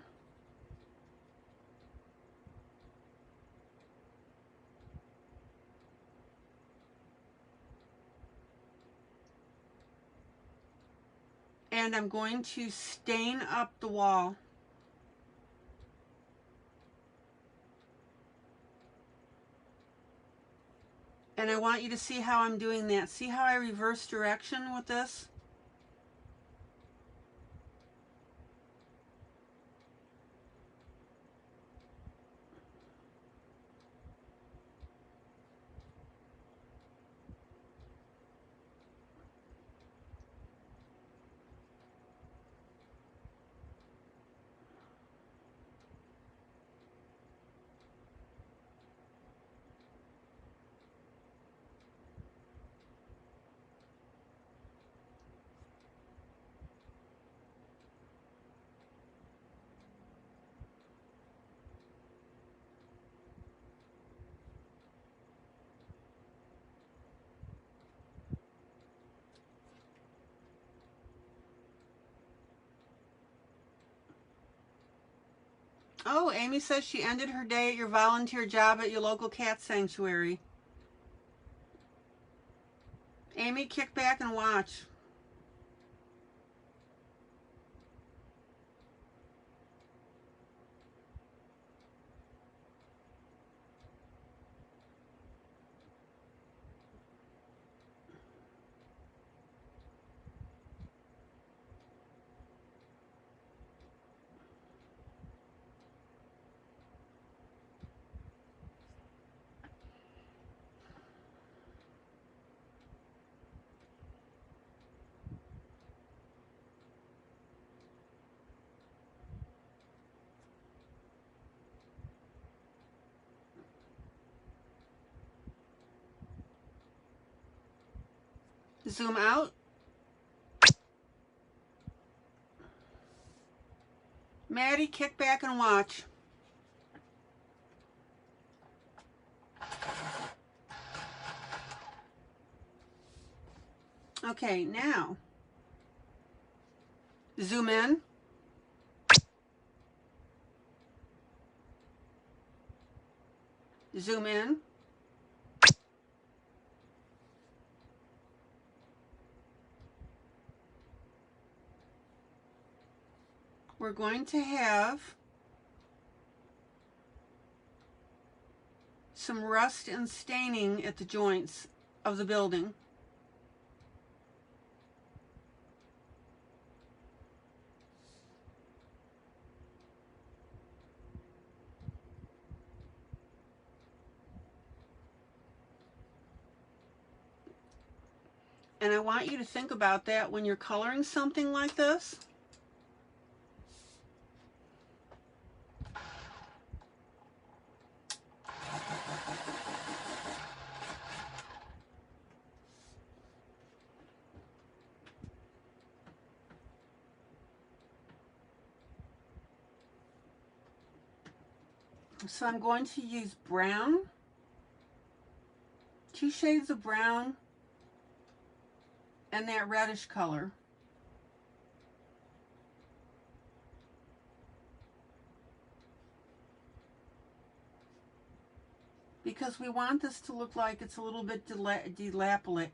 Speaker 1: and I'm going to stain up the wall. And I want you to see how I'm doing that. See how I reverse direction with this? Oh, Amy says she ended her day at your volunteer job at your local cat sanctuary. Amy, kick back and watch. Zoom out. Maddie, kick back and watch. Okay, now zoom in. Zoom in. We're going to have some rust and staining at the joints of the building. And I want you to think about that when you're coloring something like this. So I'm going to use brown, 2 shades of brown, and that reddish color. Because we want this to look like it's a little bit dilapidated.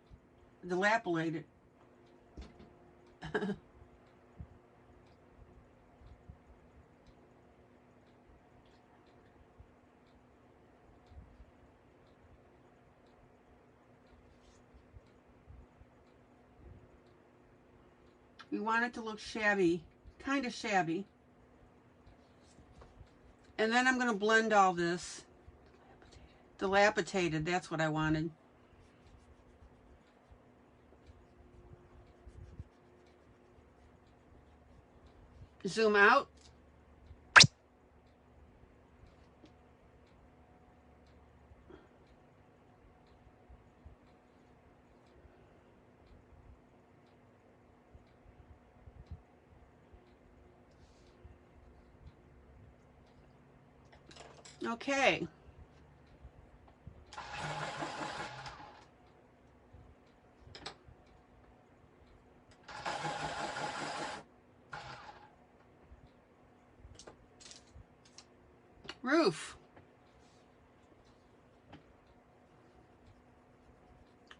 Speaker 1: We want it to look shabby, kind of shabby. And then I'm going to blend all this. Dilapidated, that's what I wanted. Zoom out. Okay. Roof.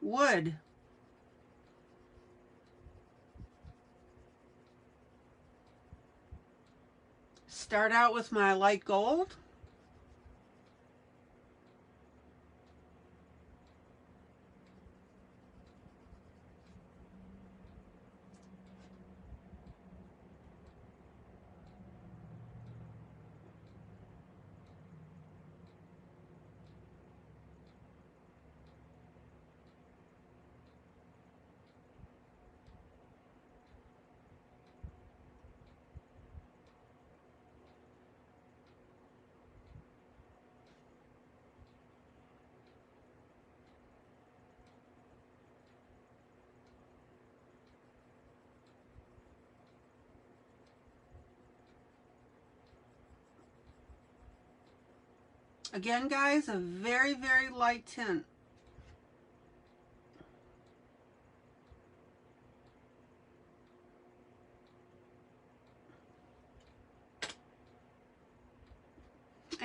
Speaker 1: Wood. Start out with my light gold. Again, guys, a very, very light tint.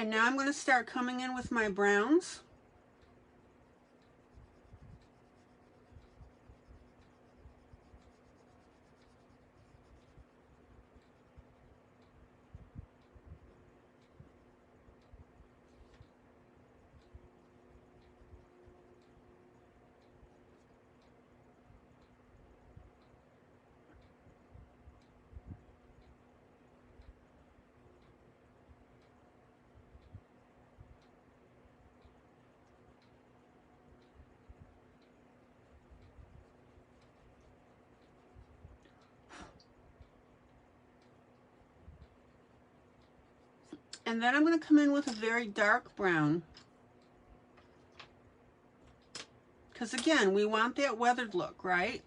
Speaker 1: And now I'm going to start coming in with my browns. And then I'm going to come in with a very dark brown. Because again, we want that weathered look, right?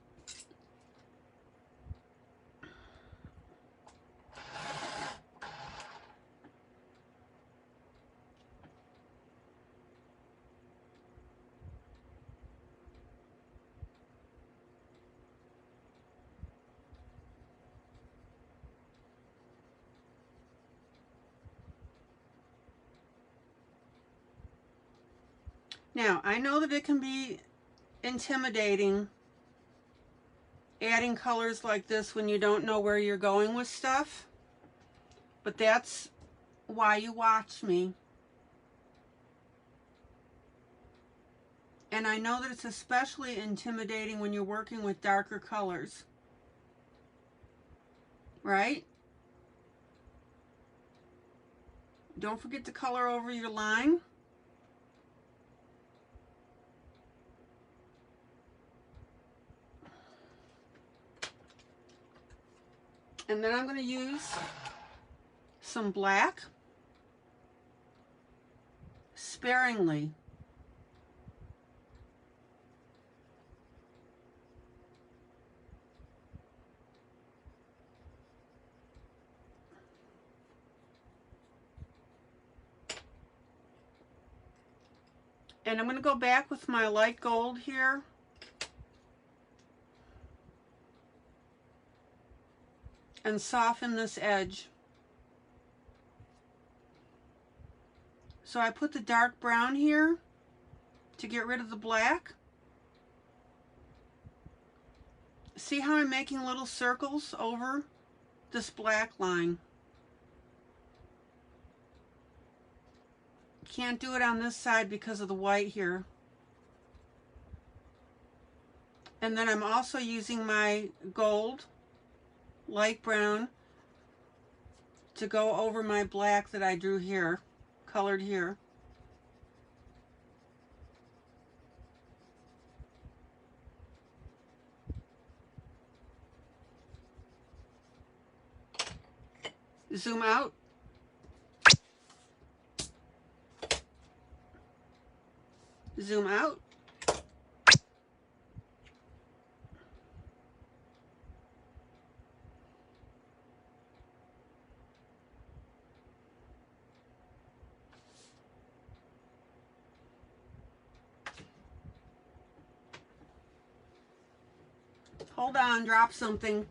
Speaker 1: Now, I know that it can be intimidating adding colors like this when you don't know where you're going with stuff, but that's why you watch me. And I know that it's especially intimidating when you're working with darker colors, right? Don't forget to color over your line. And then I'm going to use some black sparingly. And I'm going to go back with my light gold here. And soften this edge. So I put the dark brown here to get rid of the black. See how I'm making little circles over this black line? Can't do it on this side because of the white here. And then I'm also using my gold, light brown, to go over my black that I drew here, colored here. Zoom out. Zoom out. Hold on, drop something.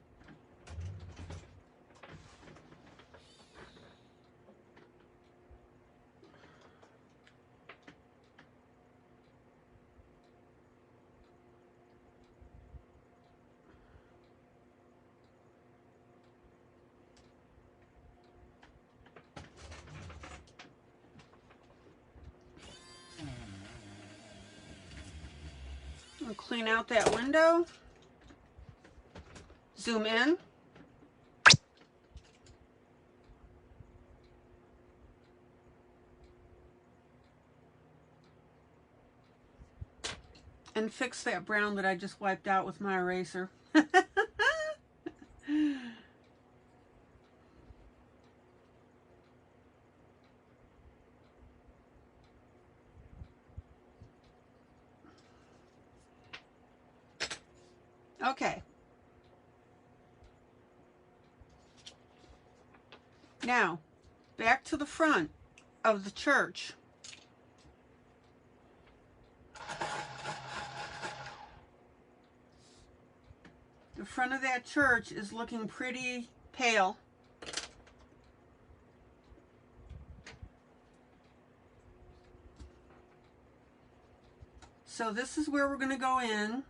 Speaker 1: I'll clean out that window. Zoom in. And fix that brown that I just wiped out with my eraser. Okay. Now, back to the front of the church. The front of that church is looking pretty pale. So this is where we're going to go in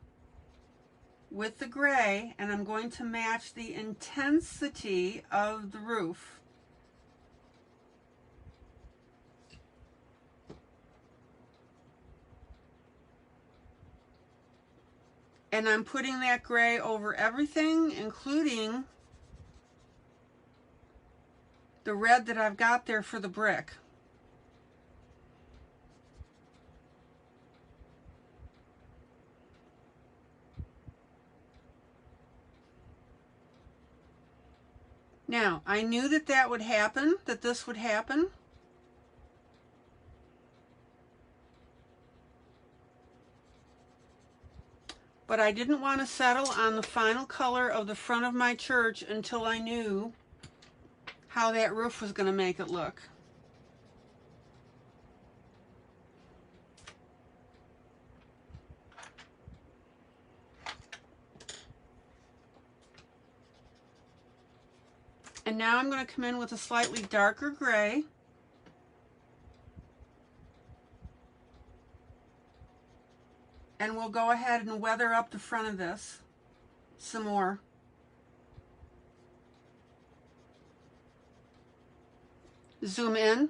Speaker 1: with the gray, and I'm going to match the intensity of the roof. And I'm putting that gray over everything, including the red that I've got there for the brick. Now, I knew that that would happen, that this would happen. But I didn't want to settle on the final color of the front of my church until I knew how that roof was going to make it look. And now I'm going to come in with a slightly darker gray. And we'll go ahead and weather up the front of this some more. Zoom in.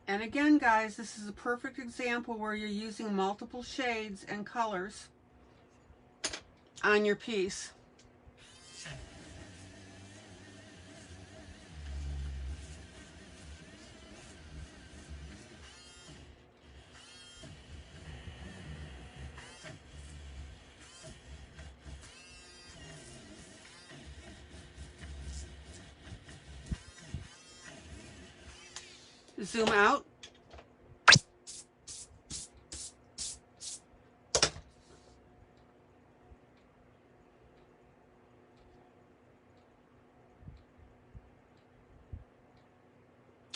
Speaker 1: And again, guys, this is a perfect example where you're using multiple shades and colors on your piece. Zoom out.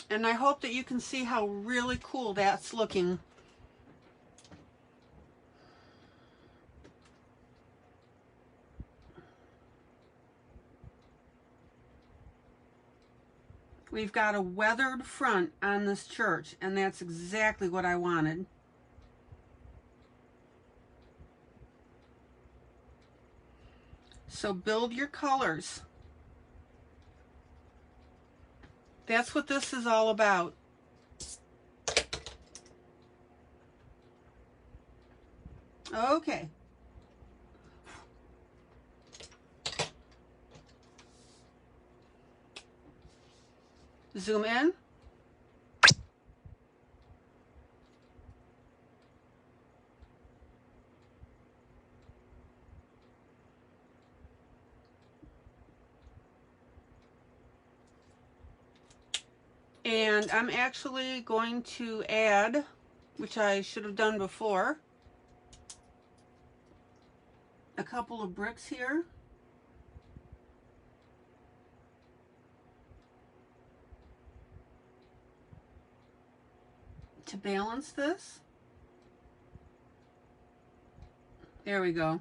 Speaker 1: And I hope that you can see how really cool that's looking. We've got a weathered front on this church, and that's exactly what I wanted. So build your colors. That's what this is all about. Okay. Zoom in. And I'm actually going to add, which I should have done before, a couple of bricks here. To balance this. There we go.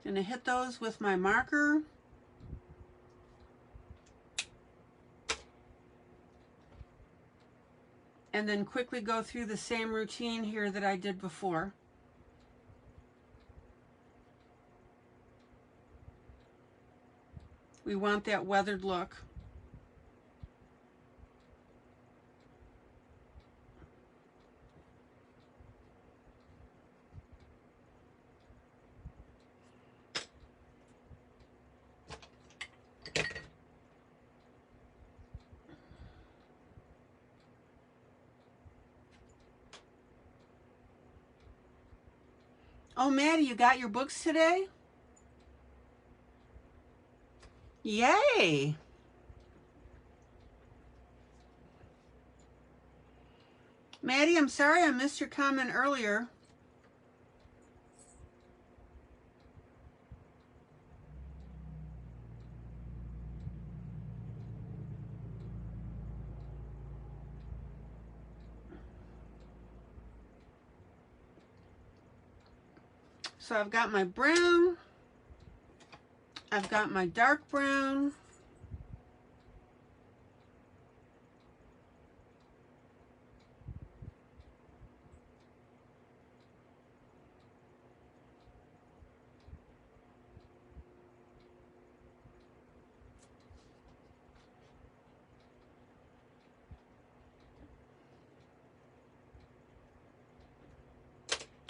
Speaker 1: Gonna hit those with my marker. And then quickly go through the same routine here that I did before. We want that weathered look. Oh, Maddie, you got your books today? Yay! Maddie, I'm sorry I missed your comment earlier. So I've got my brown, I've got my dark brown,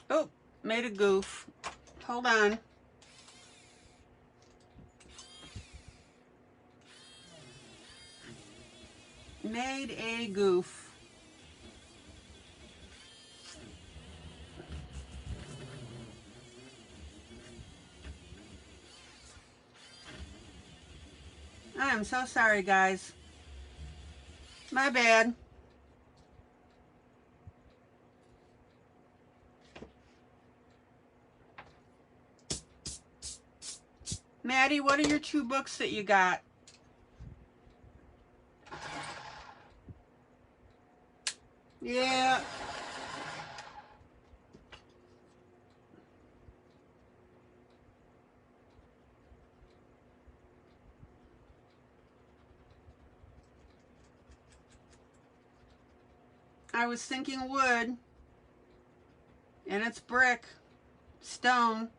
Speaker 1: oh, made a goof. Hold on. Made a goof. I am so sorry, guys. My bad. Maddie, what are your 2 books that you got? Yeah. I was thinking wood, and it's brick, stone.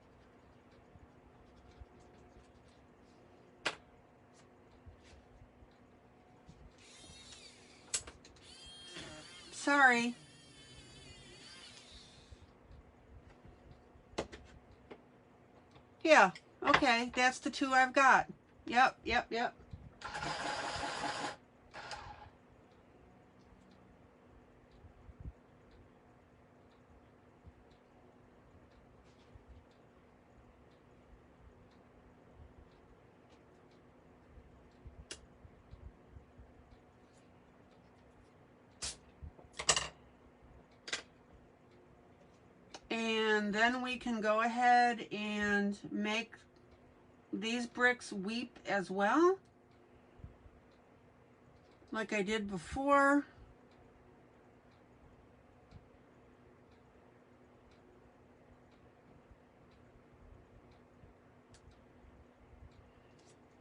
Speaker 1: Sorry. Yeah, okay, that's the 2 I've got. Yep, yep, yep. And then we can go ahead and make these bricks weep as well, like I did before.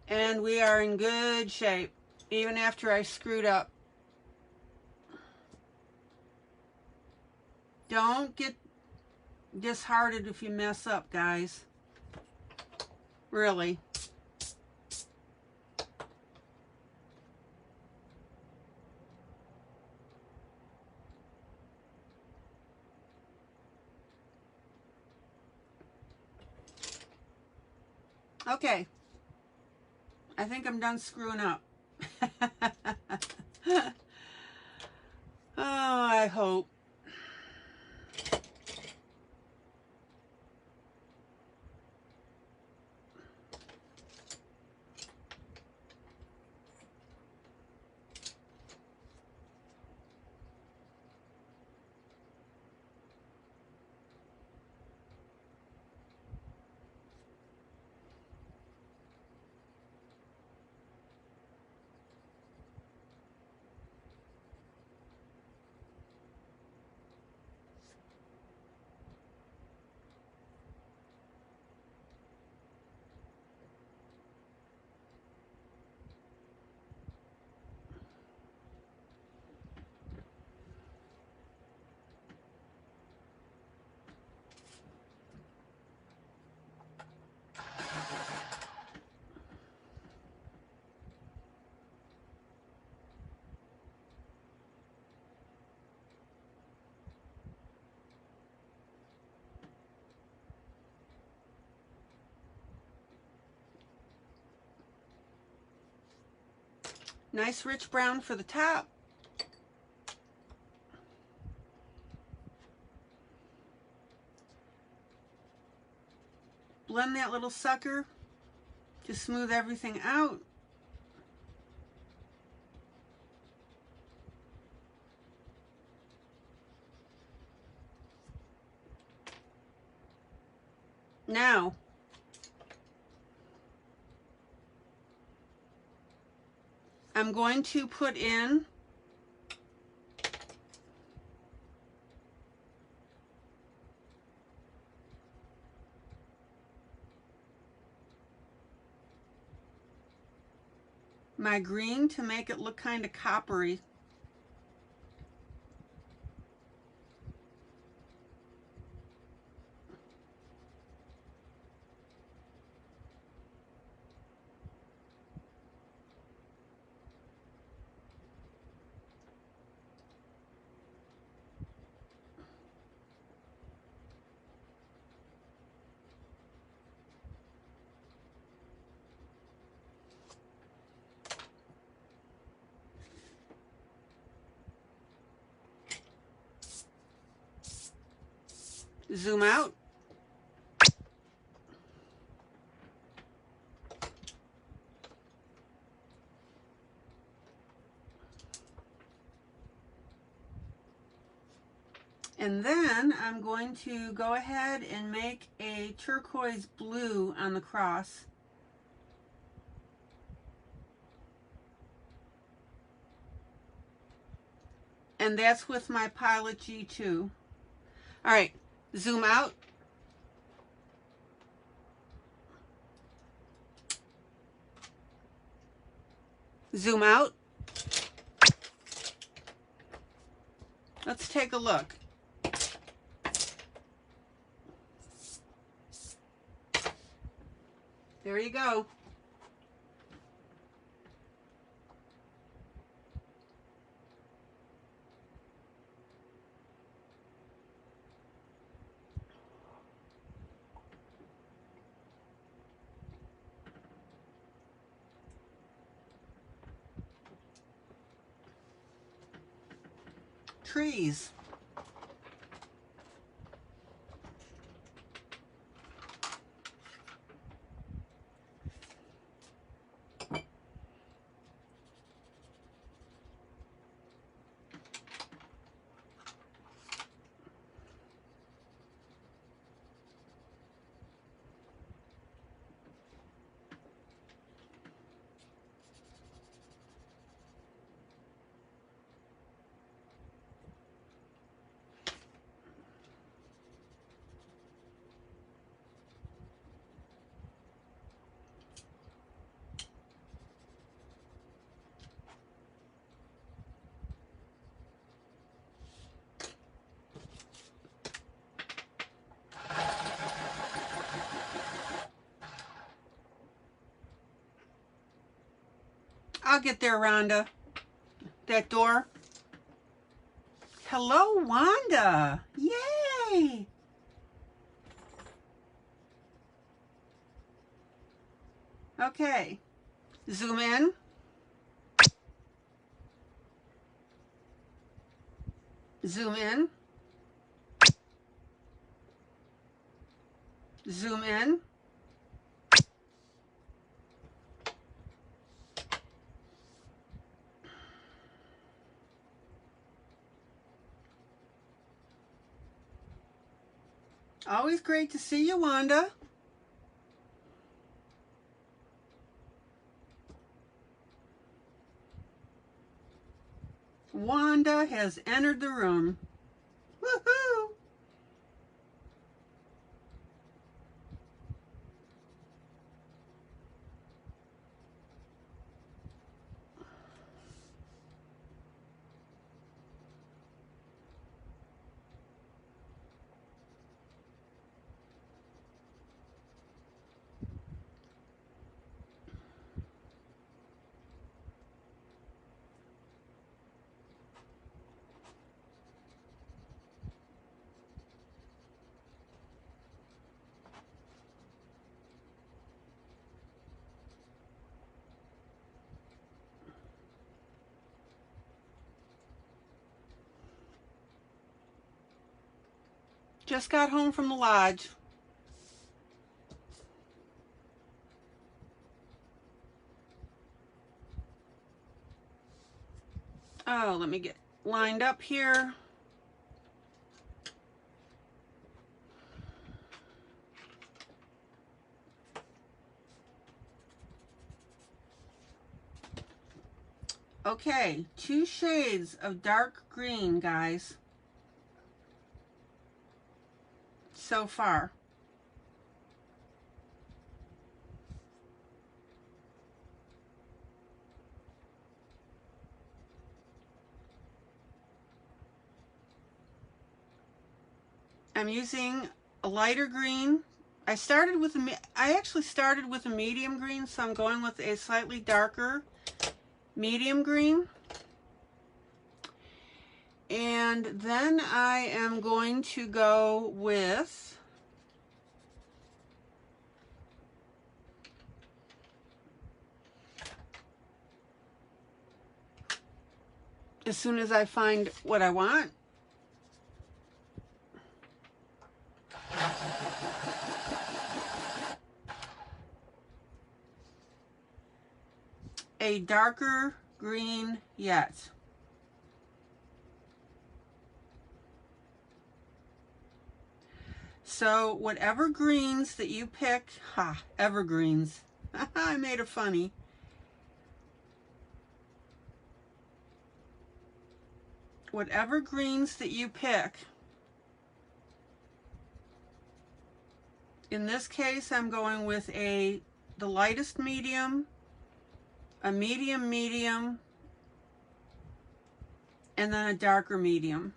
Speaker 1: And we are in good shape, even after I screwed up. Don't get disheartened if you mess up, guys. Really. Okay. I think I'm done screwing up. Oh, I hope. Nice rich brown for the top. Blend that little sucker to smooth everything out. Now, I'm going to put in my green to make it look kind of coppery. Zoom out. And then I'm going to go ahead and make a turquoise blue on the cross. And that's with my Pilot G2. All right, zoom out. Zoom out. Let's take a look. There you go. Trees. I'll get there, Rhonda. That door. Hello, Wanda. Yay! Okay. Zoom in. Zoom in. Zoom in. Always great to see you, Wanda. Wanda has entered the room. Woohoo! Just got home from the lodge. Oh, let me get lined up here. Okay, 2 shades of dark green, guys, so far. I'm using a lighter green. I actually started with a medium green, so I'm going with a slightly darker medium green. And then I am going to go with as soon as I find what I want. A darker green yet. So whatever greens that you pick, evergreens. I made it funny. Whatever greens that you pick. In this case, I'm going with the lightest medium, a medium medium, and then a darker medium.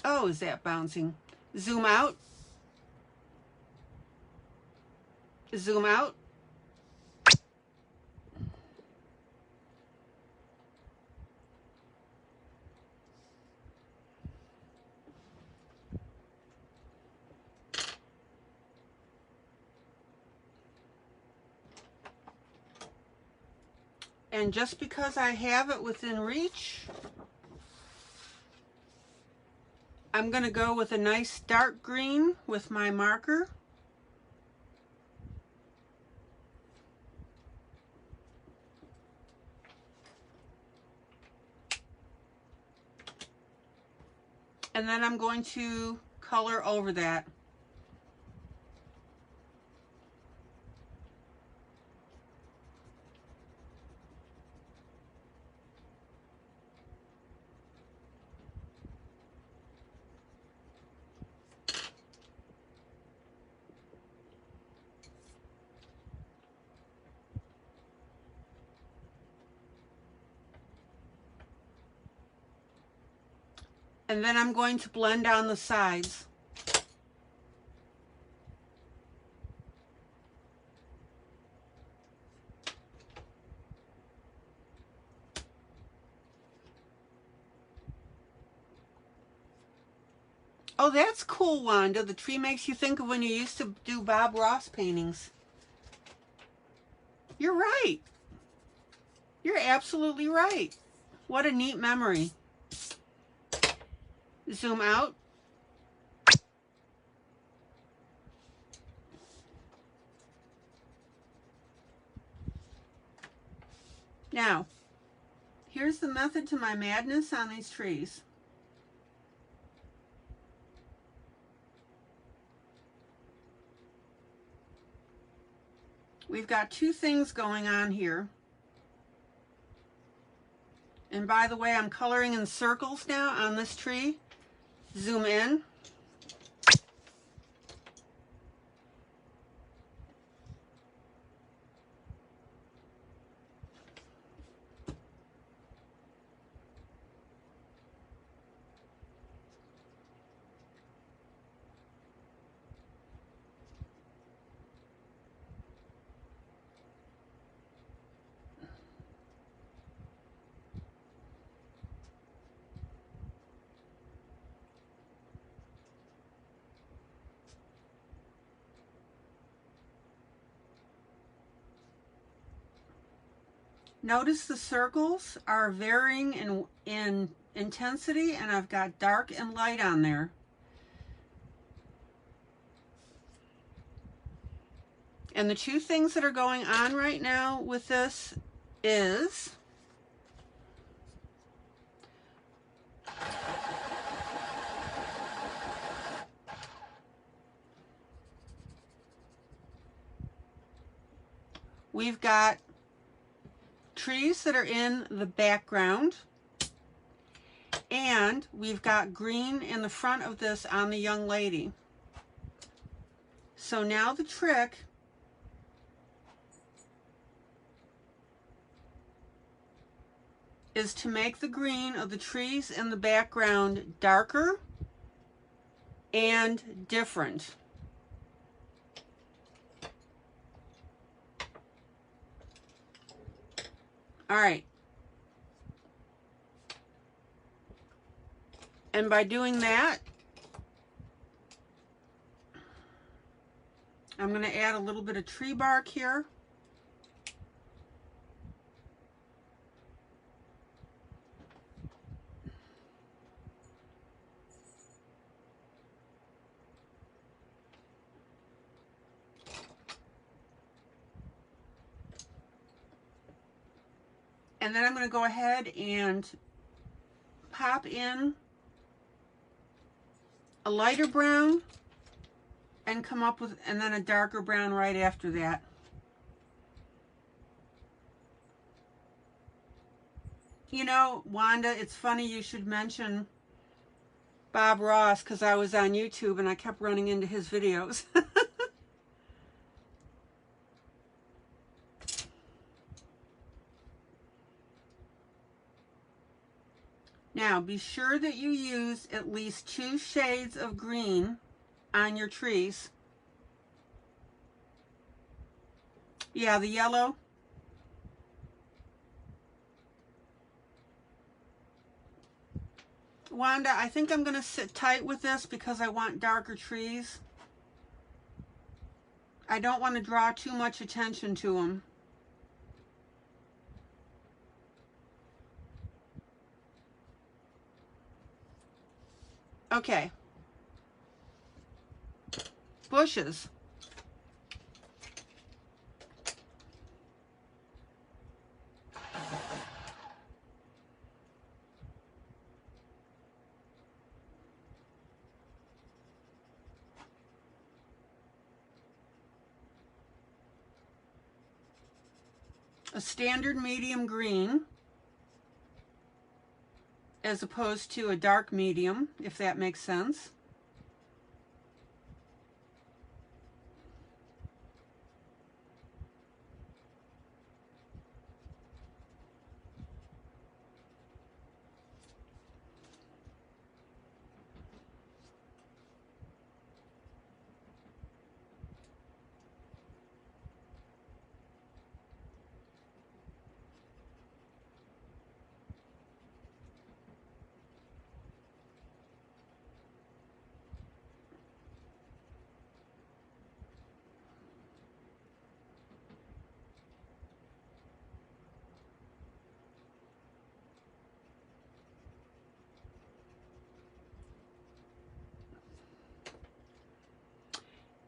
Speaker 1: Oh, is that bouncing? Zoom out. Zoom out. And just because I have it within reach, I'm going to go with a nice dark green with my marker. And then I'm going to color over that. And then I'm going to blend down the sides. Oh, that's cool, Wanda. The tree makes you think of when you used to do Bob Ross paintings. You're right. You're absolutely right. What a neat memory. Zoom out. Now, here's the method to my madness on these trees. We've got 2 things going on here. And by the way, I'm coloring in circles now on this tree. Zoom in. Notice the circles are varying in intensity, and I've got dark and light on there. And the two things that are going on right now with this is we've got trees that are in the background, and we've got green in the front of this on the young lady. So now the trick is to make the green of the trees in the background darker and different. All right. And by doing that, I'm going to add a little bit of tree bark here. And then I'm going to go ahead and pop in a lighter brown and come up with, and then a darker brown right after that. You know, Wanda, it's funny you should mention Bob Ross, because I was on YouTube and I kept running into his videos. Now, be sure that you use at least 2 shades of green on your trees. Yeah, the yellow. Wanda, I think I'm going to sit tight with this because I want darker trees. I don't want to draw too much attention to them. Okay. Bushes. A standard medium green as opposed to a dark medium, if that makes sense.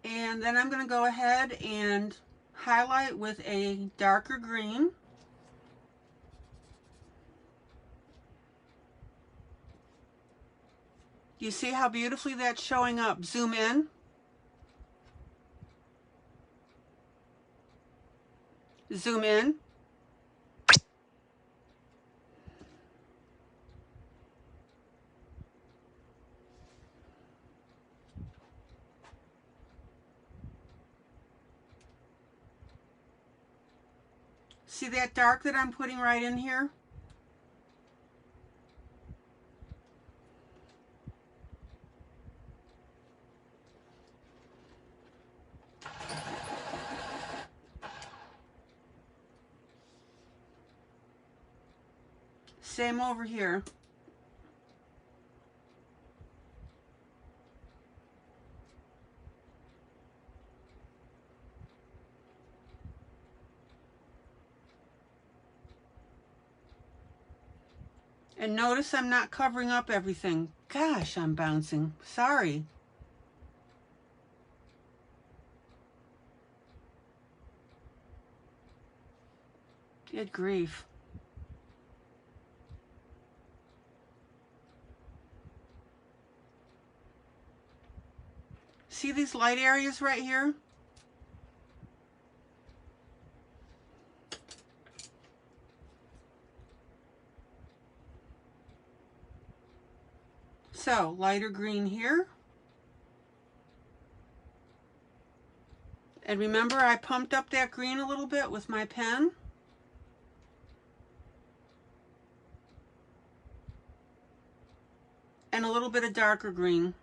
Speaker 1: And then I'm going to go ahead and highlight with a darker green. You see how beautifully that's showing up? Zoom in. Zoom in. See that dark that I'm putting right in here? Same over here. And notice I'm not covering up everything. Gosh, I'm bouncing. Sorry. Good grief. See these light areas right here? So, lighter green here. And remember, I pumped up that green a little bit with my pen. And a little bit of darker green.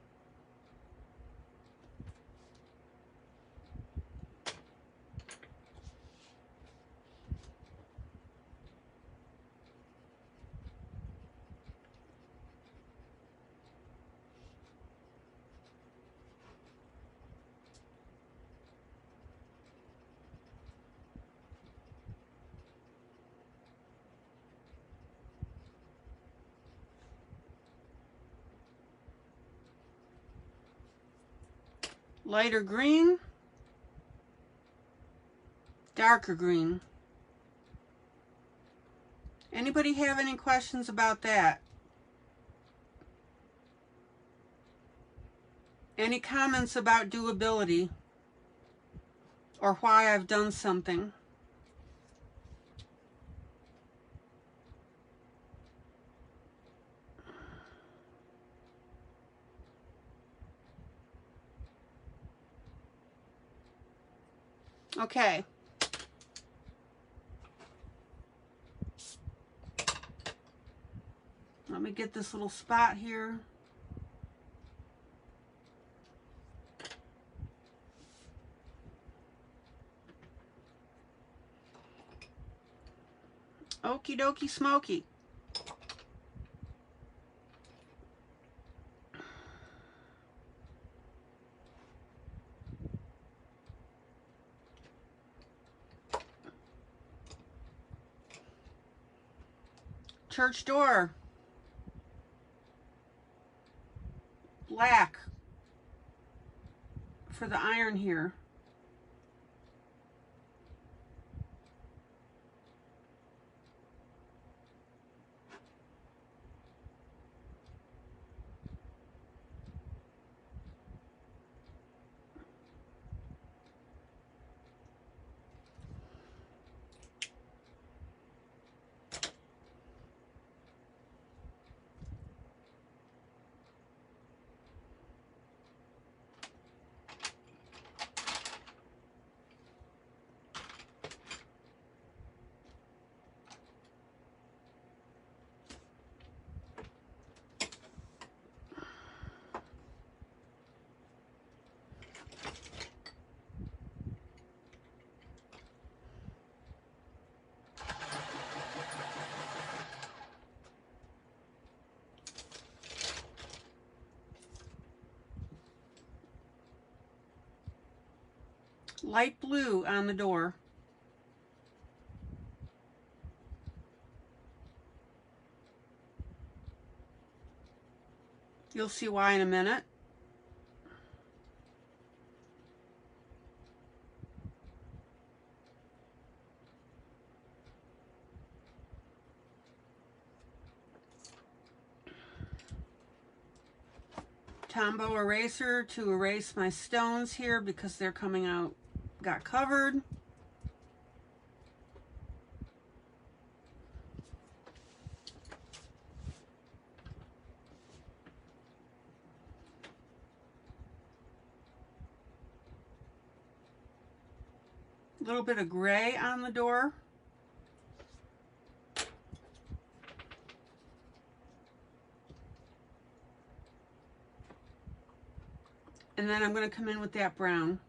Speaker 1: Lighter green, darker green. Anybody have any questions about that? Any comments about doability or why I've done something? Okay. Let me get this little spot here. Okie dokie smoky. Church door. Black for the iron here. Light blue on the door. You'll see why in a minute. Tombow eraser to erase my stones here because they're coming out, got covered. A little bit of gray on the door. And then I'm going to come in with that brown.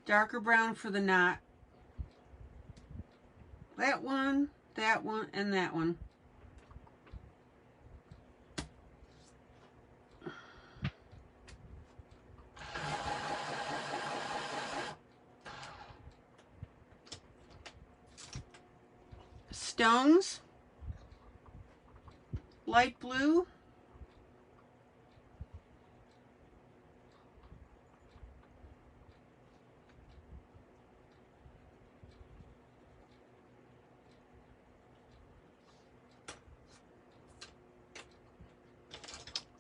Speaker 1: darker brown for the knot. That one, and that one. Stones, light blue,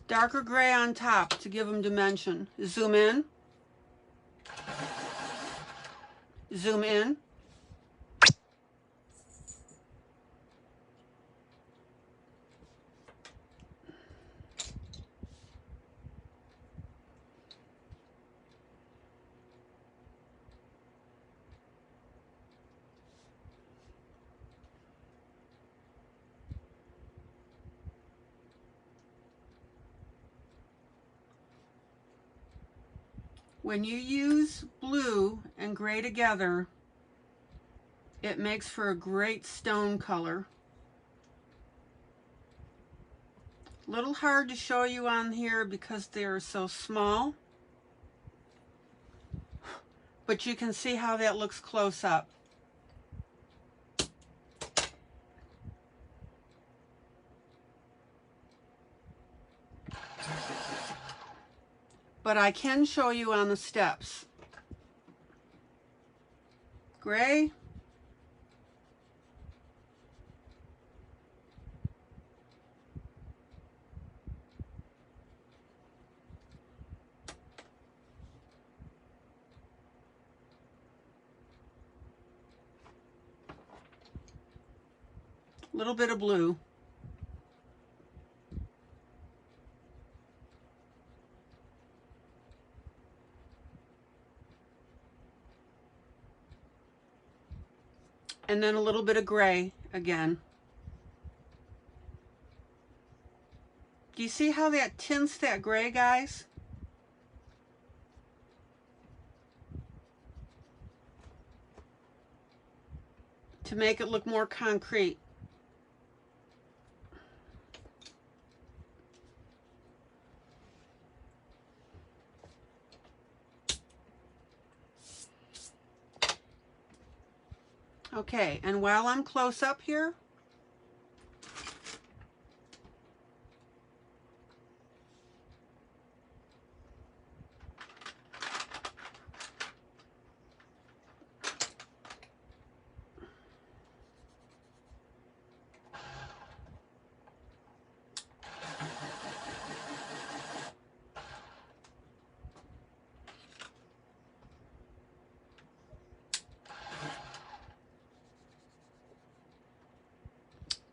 Speaker 1: darker gray on top to give them dimension. Zoom in, zoom in. When you use blue and gray together, it makes for a great stone color. A little hard to show you on here because they're so small, but you can see how that looks close up. But I can show you on the steps. Gray, a little bit of blue. And then a little bit of gray again. Do you see how that tints that gray, guys? To make it look more concrete. Okay, and while I'm close up here,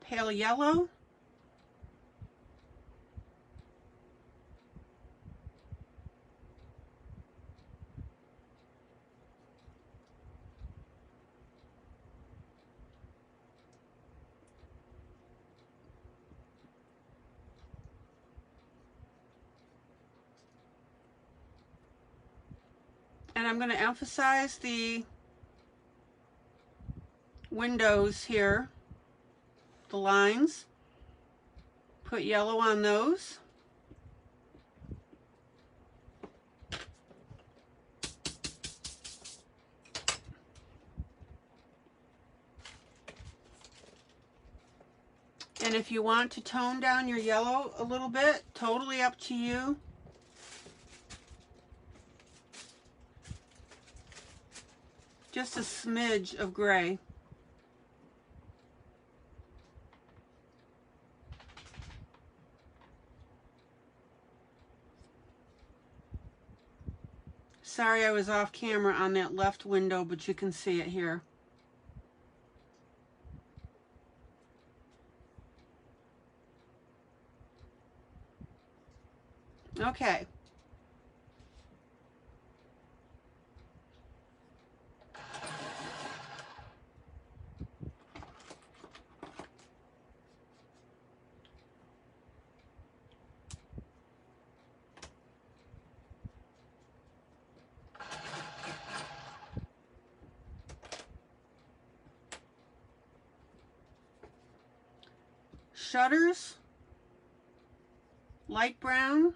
Speaker 1: pale yellow, and I'm going to emphasize the windows here, the lines. Put yellow on those. And if you want to tone down your yellow a little bit, totally up to you. Just a smidge of gray. Sorry I was off camera on that left window, but you can see it here. Okay. shutters, light brown.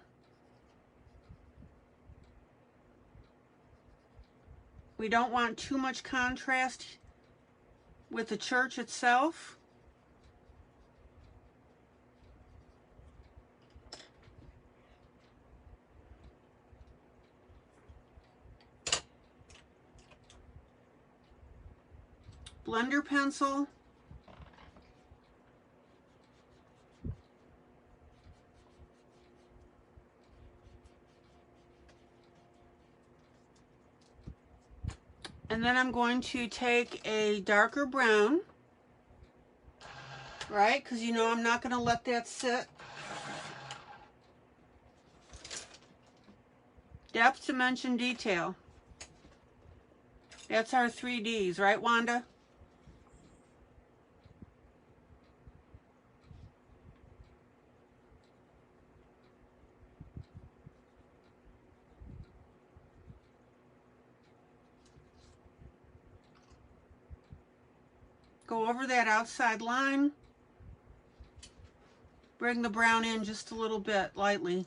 Speaker 1: We don't want too much contrast with the church itself. Blender pencil. And then I'm going to take a darker brown, right? Because you know I'm not going to let that sit. Depth, dimension, detail. That's our 3Ds, right, Wanda? Go over that outside line. Bring the brown in just a little bit, lightly.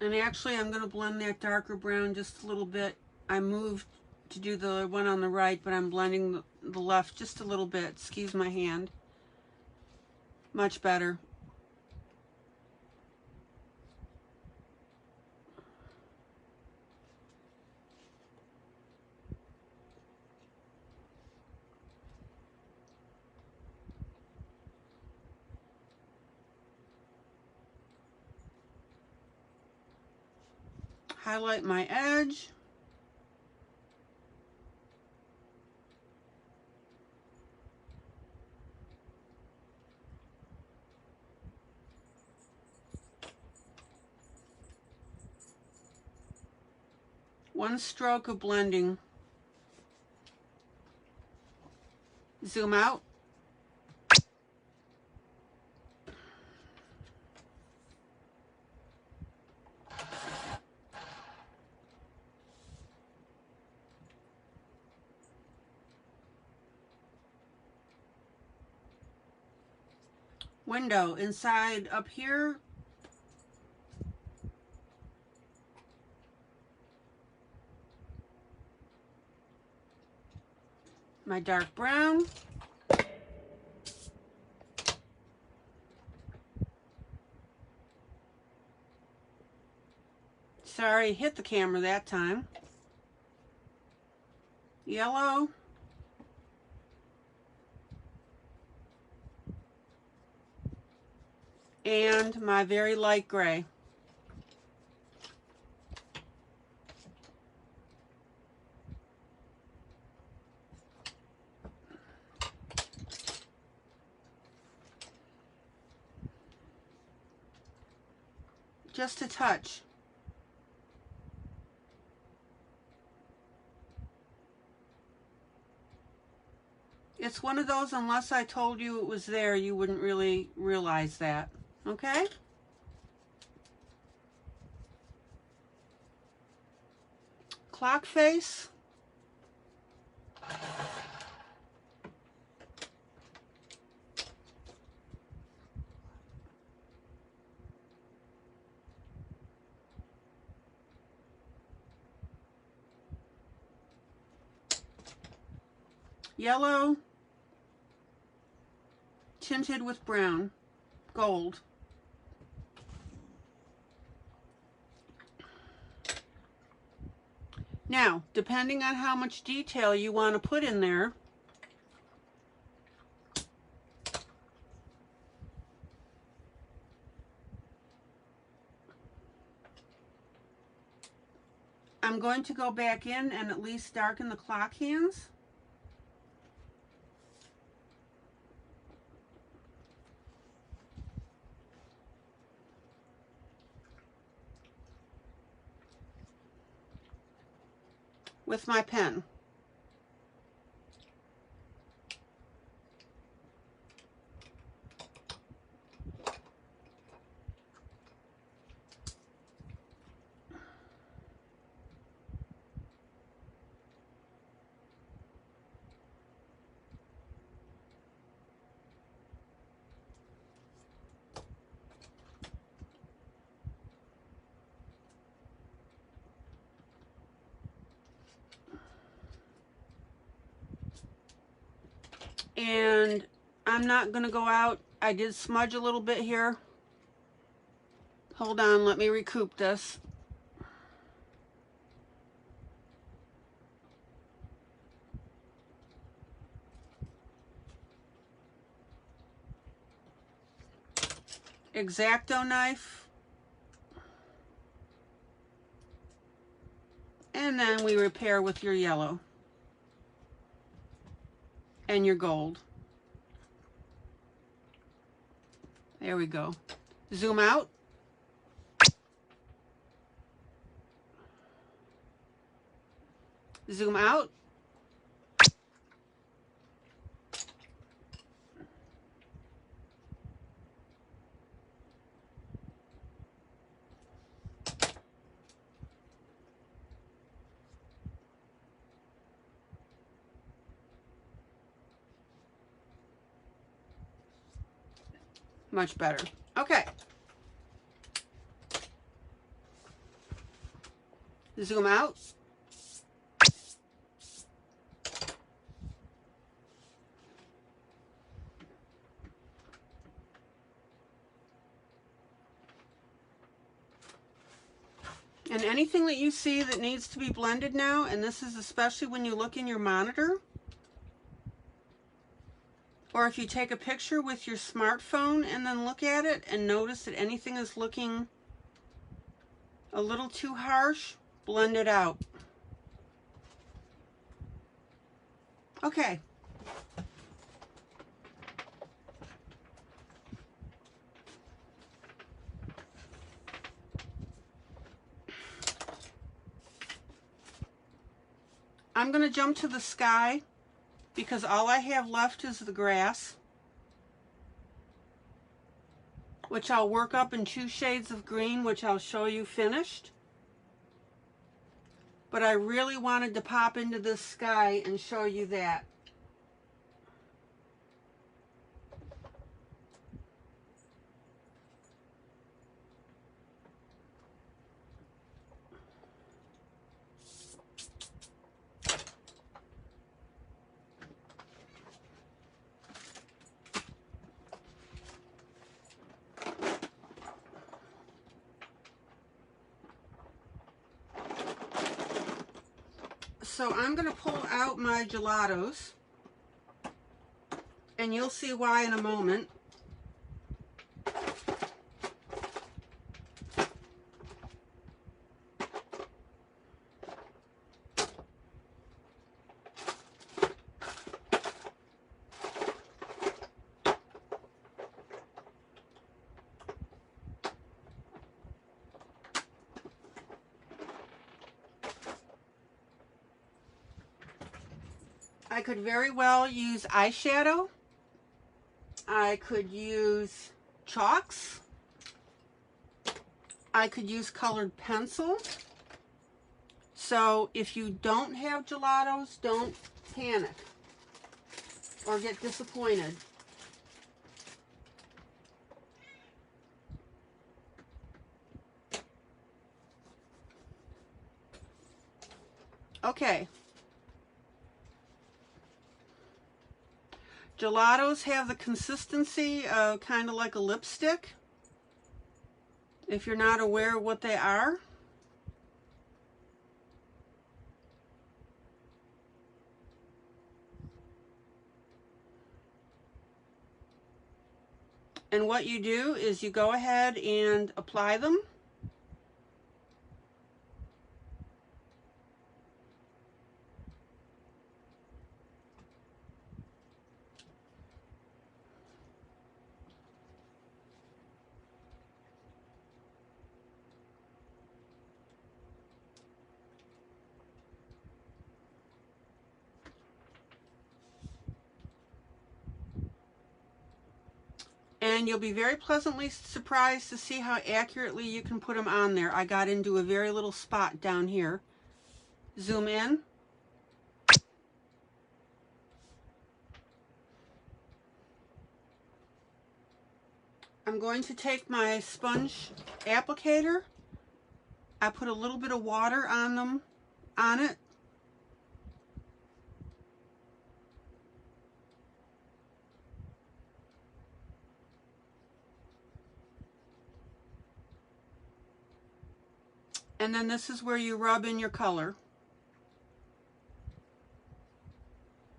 Speaker 1: And actually, I'm going to blend that darker brown just a little bit. I moved to do the one on the right, but I'm blending the left just a little bit. Excuse my hand. Much better. Highlight my edge. One stroke of blending. Zoom out. Window inside up here. My dark brown. Sorry, hit the camera that time. Yellow. And my very light gray. Just a touch. It's one of those, unless I told you it was there, you wouldn't really realize that. Okay? Clock face. Yellow. Tinted with brown. Gold. Now, depending on how much detail you want to put in there, I'm going to go back in and at least darken the clock hands. With my pen. And I'm not going to go out. I did smudge a little bit here. Hold on, let me recoup this. X-Acto knife. And then we repair with your yellow and your gold. There we go. Zoom out. Zoom out. Much better. Okay. Zoom out. And anything that you see that needs to be blended now, and this is especially when you look in your monitor, or if you take a picture with your smartphone and then look at it and notice that anything is looking a little too harsh, blend it out. Okay. I'm going to jump to the sky because all I have left is the grass, which I'll work up in 2 shades of green, which I'll show you finished. But I really wanted to pop into this sky and show you that. So I'm going to pull out my gelatos, and you'll see why in a moment. I could very well use eyeshadow. I could use chalks. I could use colored pencil. So if you don't have gelatos, don't panic or get disappointed. Okay. Gelatos have the consistency of kind of like a lipstick, if you're not aware of what they are. And what you do is you go ahead and apply them. And you'll be very pleasantly surprised to see how accurately you can put them on there. I got into a very little spot down here. Zoom in. I'm going to take my sponge applicator. I put a little bit of water on it. And then this is where you rub in your color.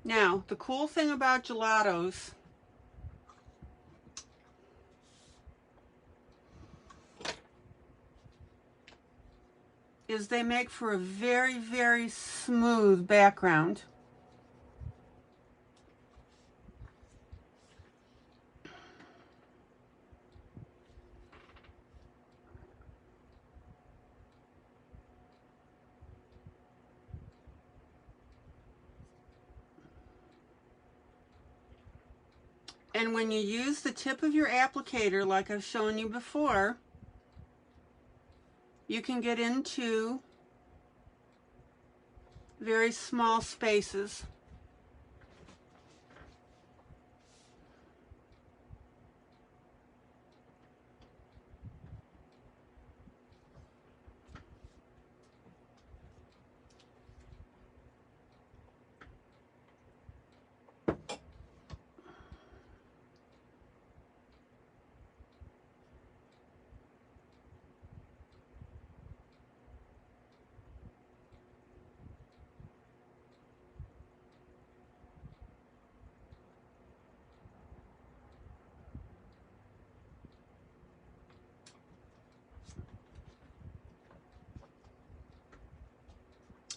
Speaker 1: Now, the cool thing about gelatos is they make for a very, very smooth background. And when you use the tip of your applicator, like I've shown you before, you can get into very small spaces.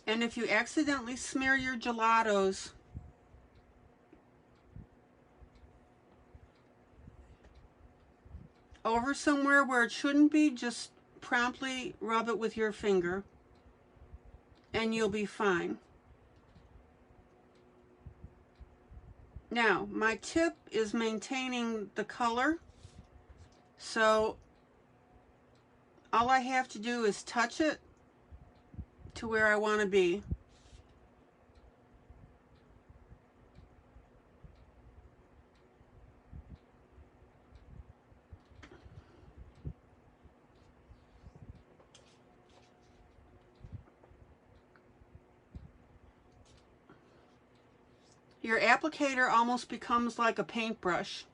Speaker 1: And if you accidentally smear your gelatos over somewhere where it shouldn't be, just promptly rub it with your finger and you'll be fine. Now, my tip is maintaining the color, so all I have to do is touch it to where I want to be. Your applicator almost becomes like a paintbrush.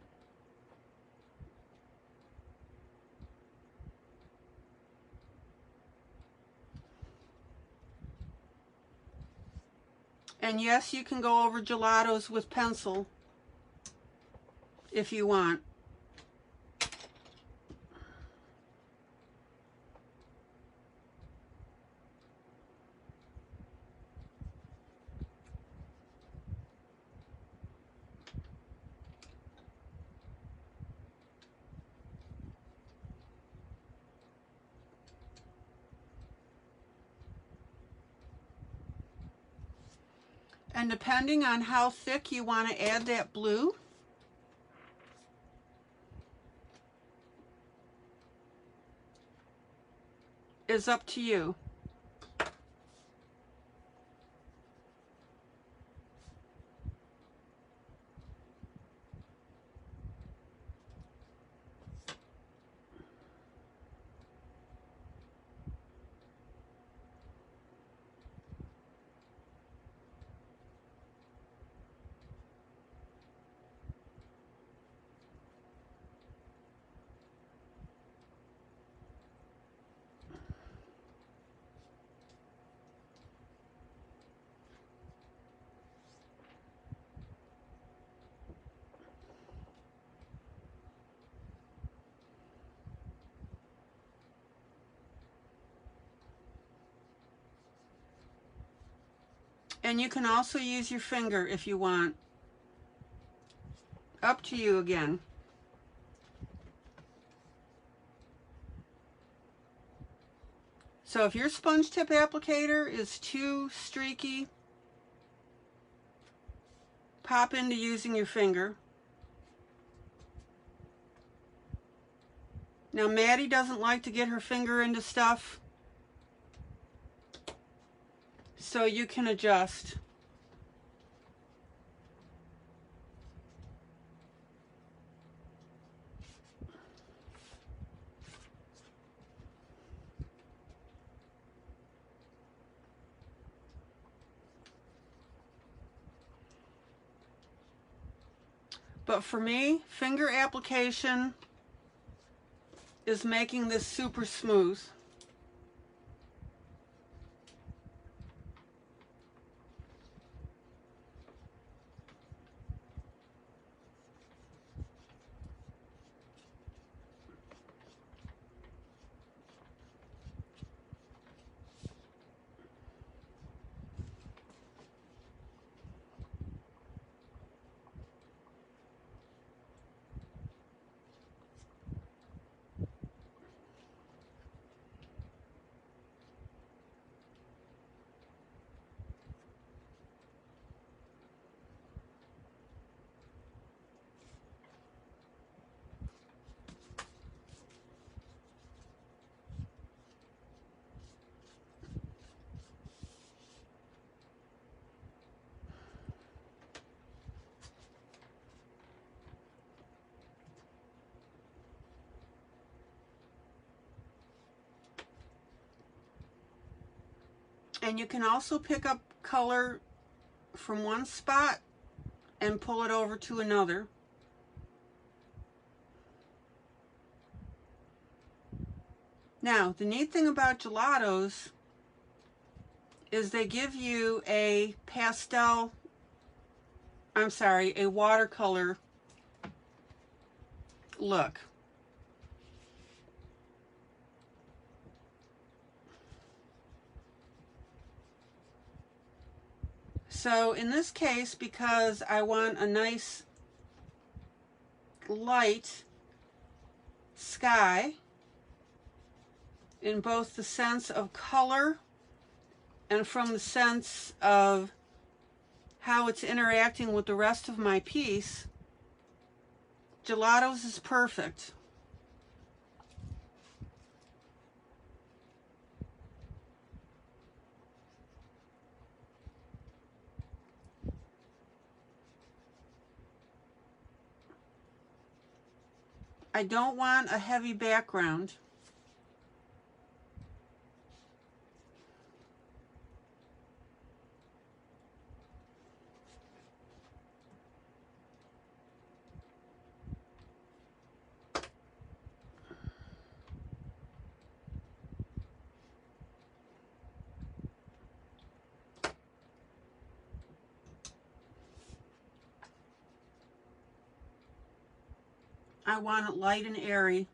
Speaker 1: And yes, you can go over gelatos with pencil if you want. And depending on how thick you want to add that blue, is up to you. And you can also use your finger if you want. Up to you again. So if your sponge tip applicator is too streaky, pop into using your finger. Now Maddie doesn't like to get her finger into stuff, so you can adjust. But for me, finger application is making this super smooth. And you can also pick up color from one spot and pull it over to another. Now, the neat thing about gelatos is they give you a a watercolor look. So in this case, because I want a nice light sky in both the sense of color and from the sense of how it's interacting with the rest of my piece, gelatos is perfect. I don't want a heavy background. I want it light and airy.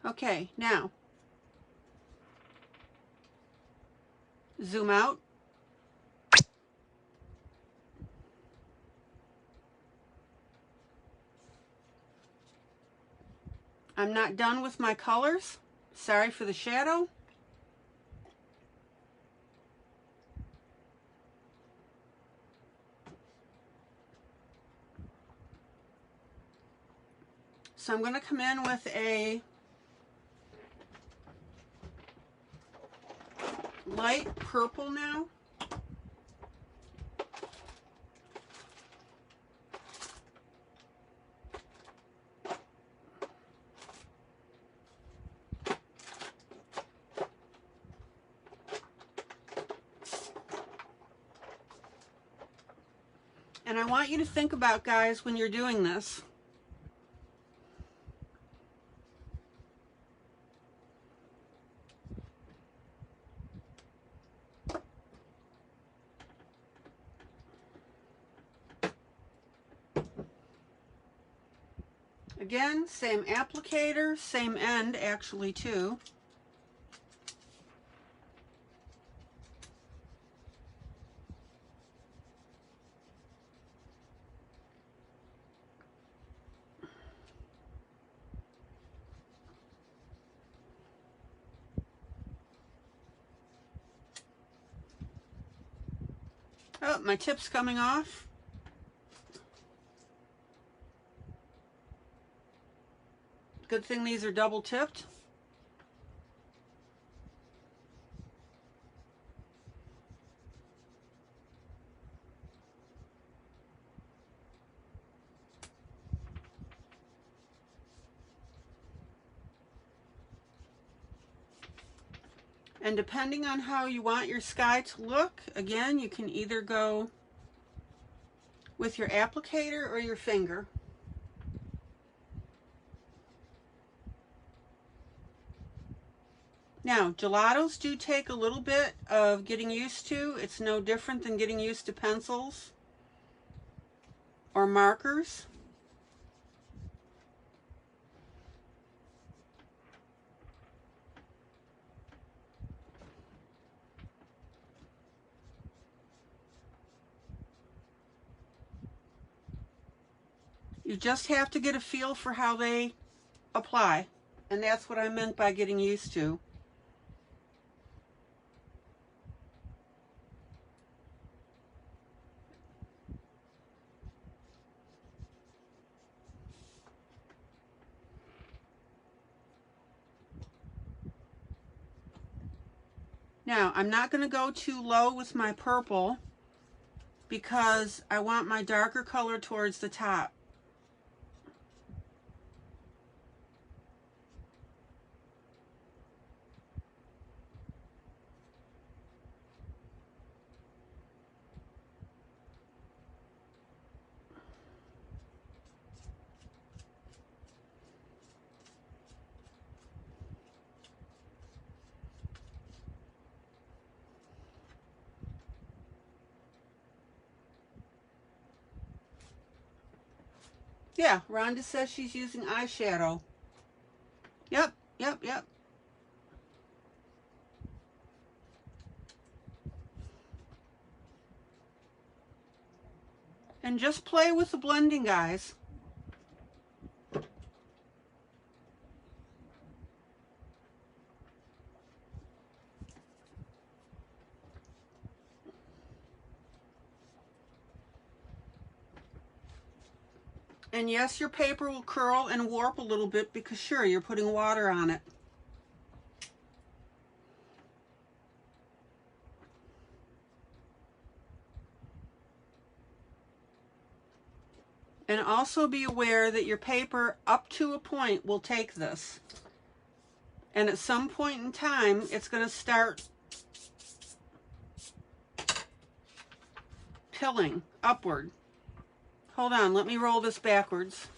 Speaker 1: Okay, now zoom out. I'm not done with my colors. Sorry for the shadow. So I'm going to come in with a light purple now. And I want you to think about, guys, when you're doing this, again, same applicator, same end actually too. Oh, my tip's coming off. Good thing these are double tipped. And depending on how you want your sky to look, again, you can either go with your applicator or your finger. Now, gelatos do take a little bit of getting used to. It's no different than getting used to pencils or markers. You just have to get a feel for how they apply. And that's what I meant by getting used to. Now, I'm not going to go too low with my purple because I want my darker color towards the top. Yeah, Rhonda says she's using eyeshadow. Yep, yep, yep. And just play with the blending, guys. And yes, your paper will curl and warp a little bit because sure, you're putting water on it. And also be aware that your paper up to a point will take this. And at some point in time, it's going to start pilling upward. Hold on, let me roll this backwards.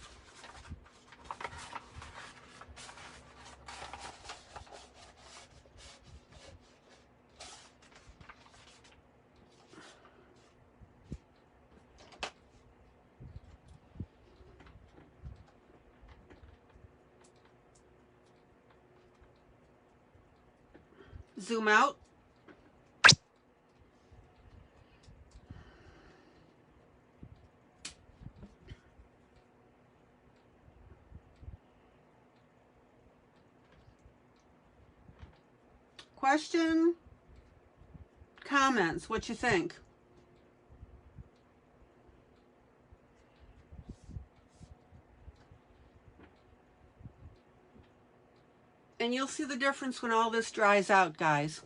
Speaker 1: Zoom out. Question, comments, what you think? And you'll see the difference when all this dries out, guys.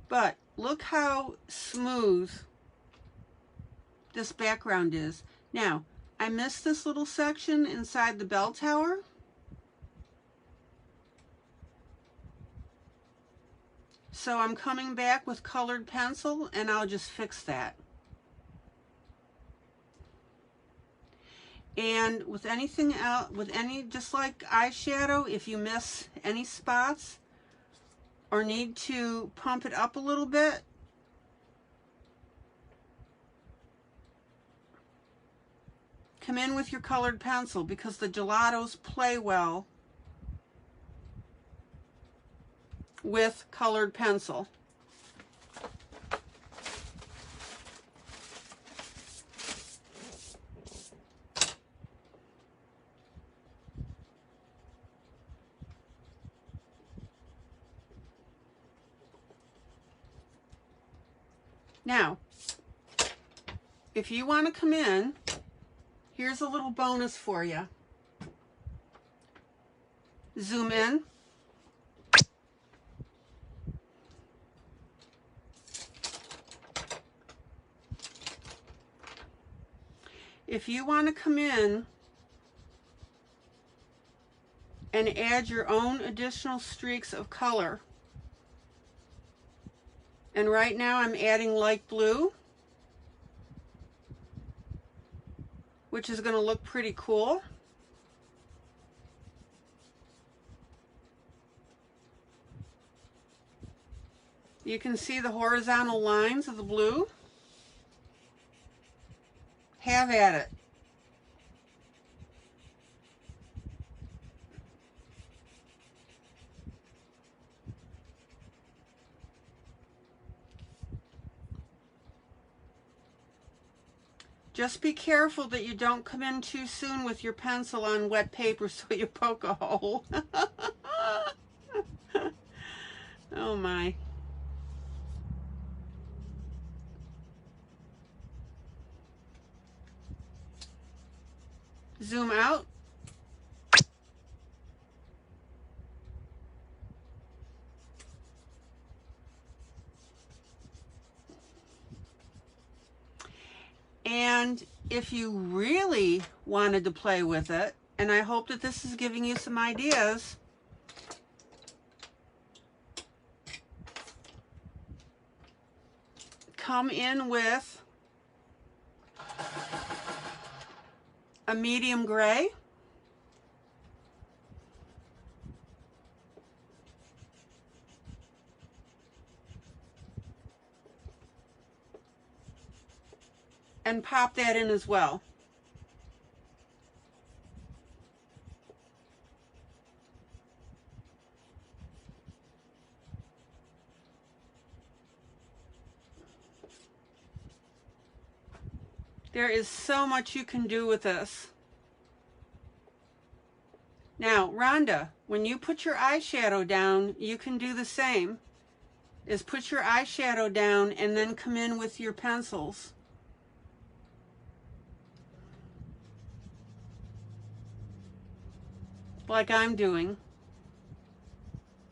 Speaker 1: But look how smooth this background is. Now, I missed this little section inside the bell tower. So I'm coming back with colored pencil and I'll just fix that. And with anything else, just like eyeshadow, if you miss any spots or need to pump it up a little bit, come in with your colored pencil because the gelatos play well with colored pencil. Now, if you want to come in, here's a little bonus for you. Zoom in. If you want to come in and add your own additional streaks of color, and right now I'm adding light blue, which is going to look pretty cool. You can see the horizontal lines of the blue. Have at it. Just be careful that you don't come in too soon with your pencil on wet paper so you poke a hole. Oh my. Zoom out. And if you really wanted to play with it, and I hope that this is giving you some ideas, come in with a medium gray, and pop that in as well. There is so much you can do with this. Now, Rhonda, when you put your eyeshadow down, you can do the same. Is put your eyeshadow down and then come in with your pencils. Like I'm doing.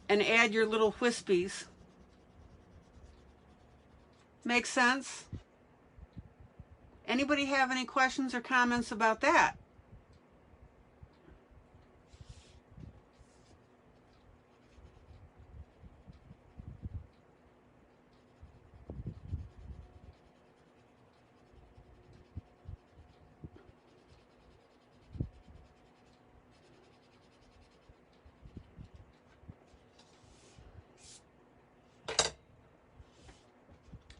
Speaker 1: And add your little wispies. Make sense? Anybody have any questions or comments about that?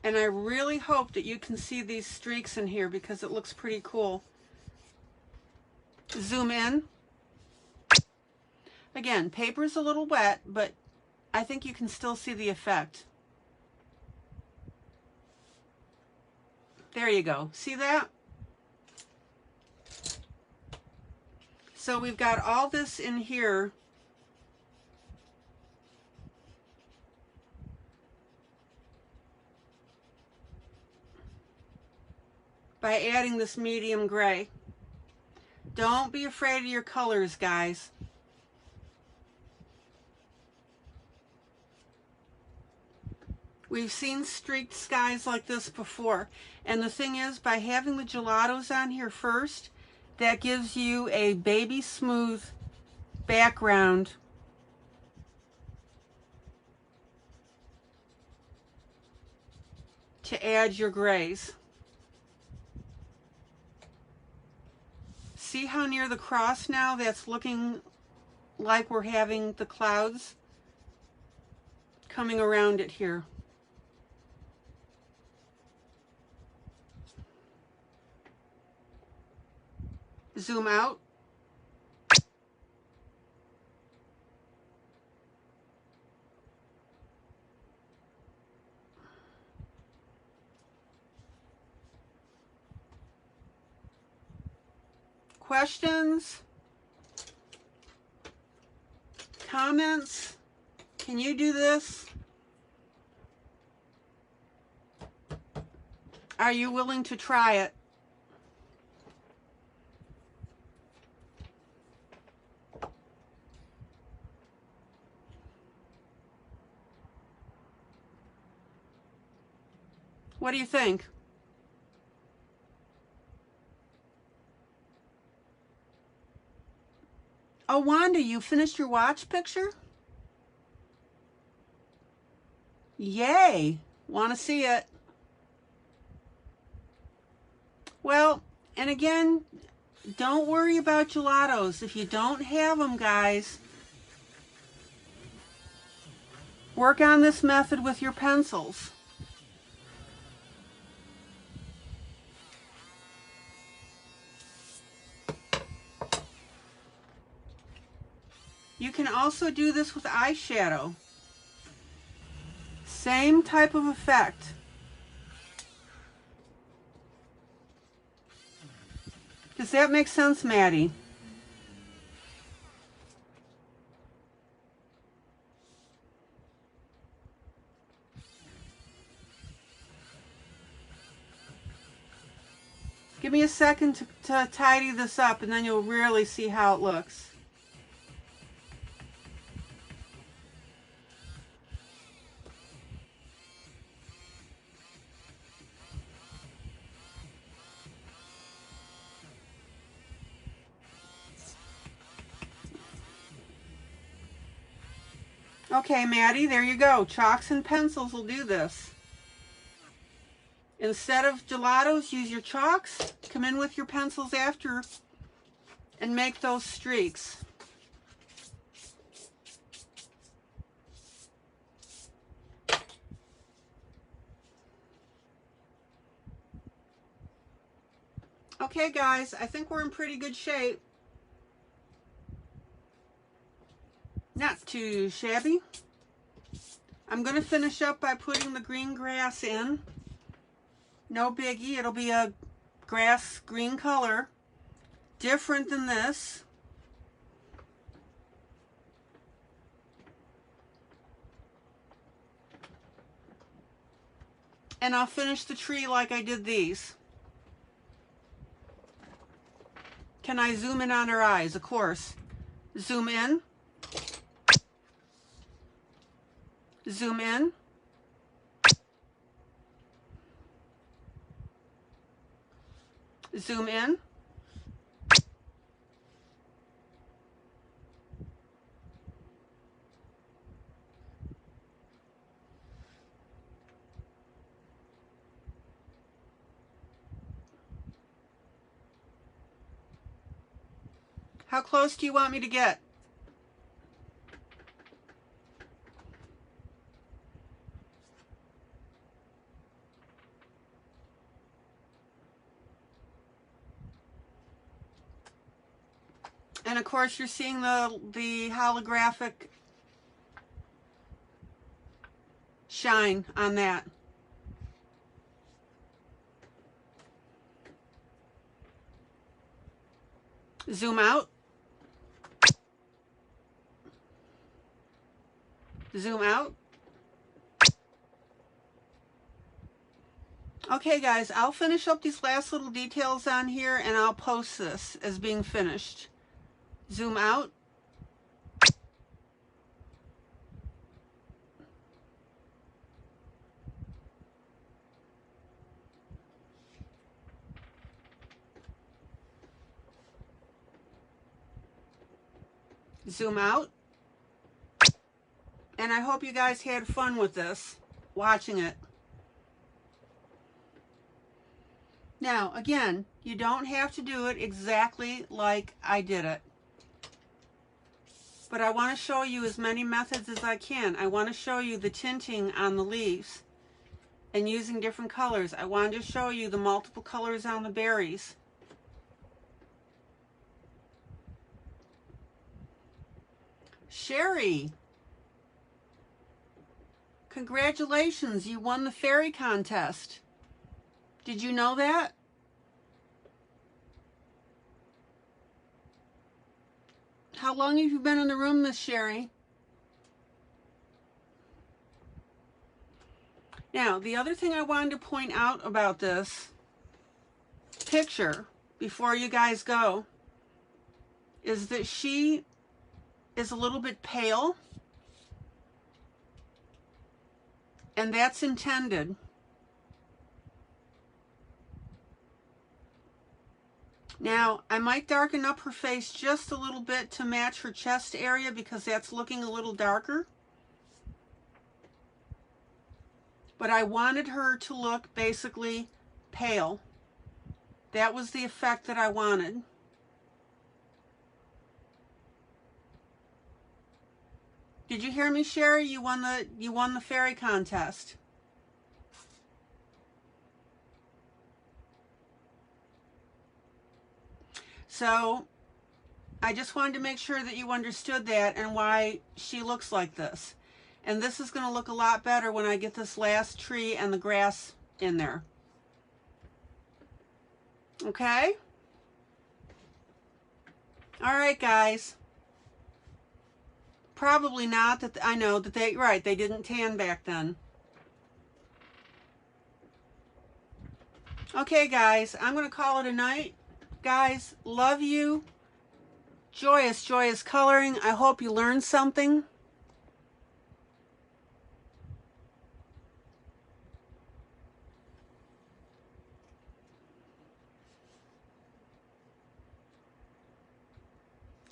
Speaker 1: And I really hope that you can see these streaks in here because it looks pretty cool. Zoom in. Again, paper's a little wet, but I think you can still see the effect. There you go. See that? So we've got all this in here. By adding this medium gray. Don't be afraid of your colors, guys. We've seen streaked skies like this before. And the thing is, by having the gelatos on here first, that gives you a baby smooth background to add your grays. See how near the cross now that's looking like we're having the clouds coming around it here. Zoom out. Questions? Comments? Can you do this? Are you willing to try it? What do you think? Oh, Wanda, you finished your watch picture? Yay! Want to see it? Well, and again, don't worry about gelatos. If you don't have them, guys, work on this method with your pencils. You can also do this with eyeshadow. Same type of effect. Does that make sense, Maddie? Give me a second to tidy this up, and then you'll really see how it looks. Okay, Maddie, there you go. Chalks and pencils will do this. Instead of gelatos, use your chalks. Come in with your pencils after and make those streaks. Okay, guys, I think we're in pretty good shape. Not too shabby. I'm going to finish up by putting the green grass in. No biggie, it'll be a grass green color. Different than this. And I'll finish the tree like I did these. Can I zoom in on her eyes? Of course. Zoom in. Zoom in. Zoom in. How close do you want me to get? And of course you're seeing the holographic shine on that. Zoom out. Zoom out. Okay guys, I'll finish up these last little details on here and I'll post this as being finished. Zoom out. Zoom out. And I hope you guys had fun with this, watching it. Now, again, you don't have to do it exactly like I did it. But I want to show you as many methods as I can. I want to show you the tinting on the leaves and using different colors. I wanted to show you the multiple colors on the berries. Sherry, congratulations, you won the fairy contest. Did you know that? How long have you been in the room, Miss Sherry? Now, the other thing I wanted to point out about this picture before you guys go is that she is a little bit pale, and that's intended. Now, I might darken up her face just a little bit to match her chest area because that's looking a little darker. But I wanted her to look basically pale. That was the effect that I wanted. Did you hear me, Sherry? You won the fairy contest. So I just wanted to make sure that you understood that and why she looks like this. And this is going to look a lot better when I get this last tree and the grass in there. Okay? All right, guys. Probably not. That I know that they didn't tan back then. Okay, guys, I'm going to call it a night. Guys, love you. Joyous, joyous coloring. I hope you learned something.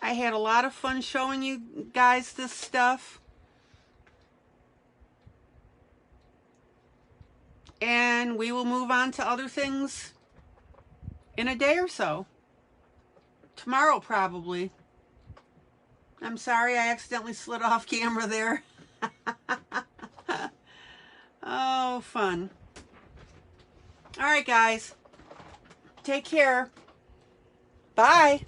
Speaker 1: I had a lot of fun showing you guys this stuff. And we will move on to other things in a day or so. Tomorrow, probably. I'm sorry I accidentally slid off camera there. Oh, fun. All right, guys. Take care. Bye.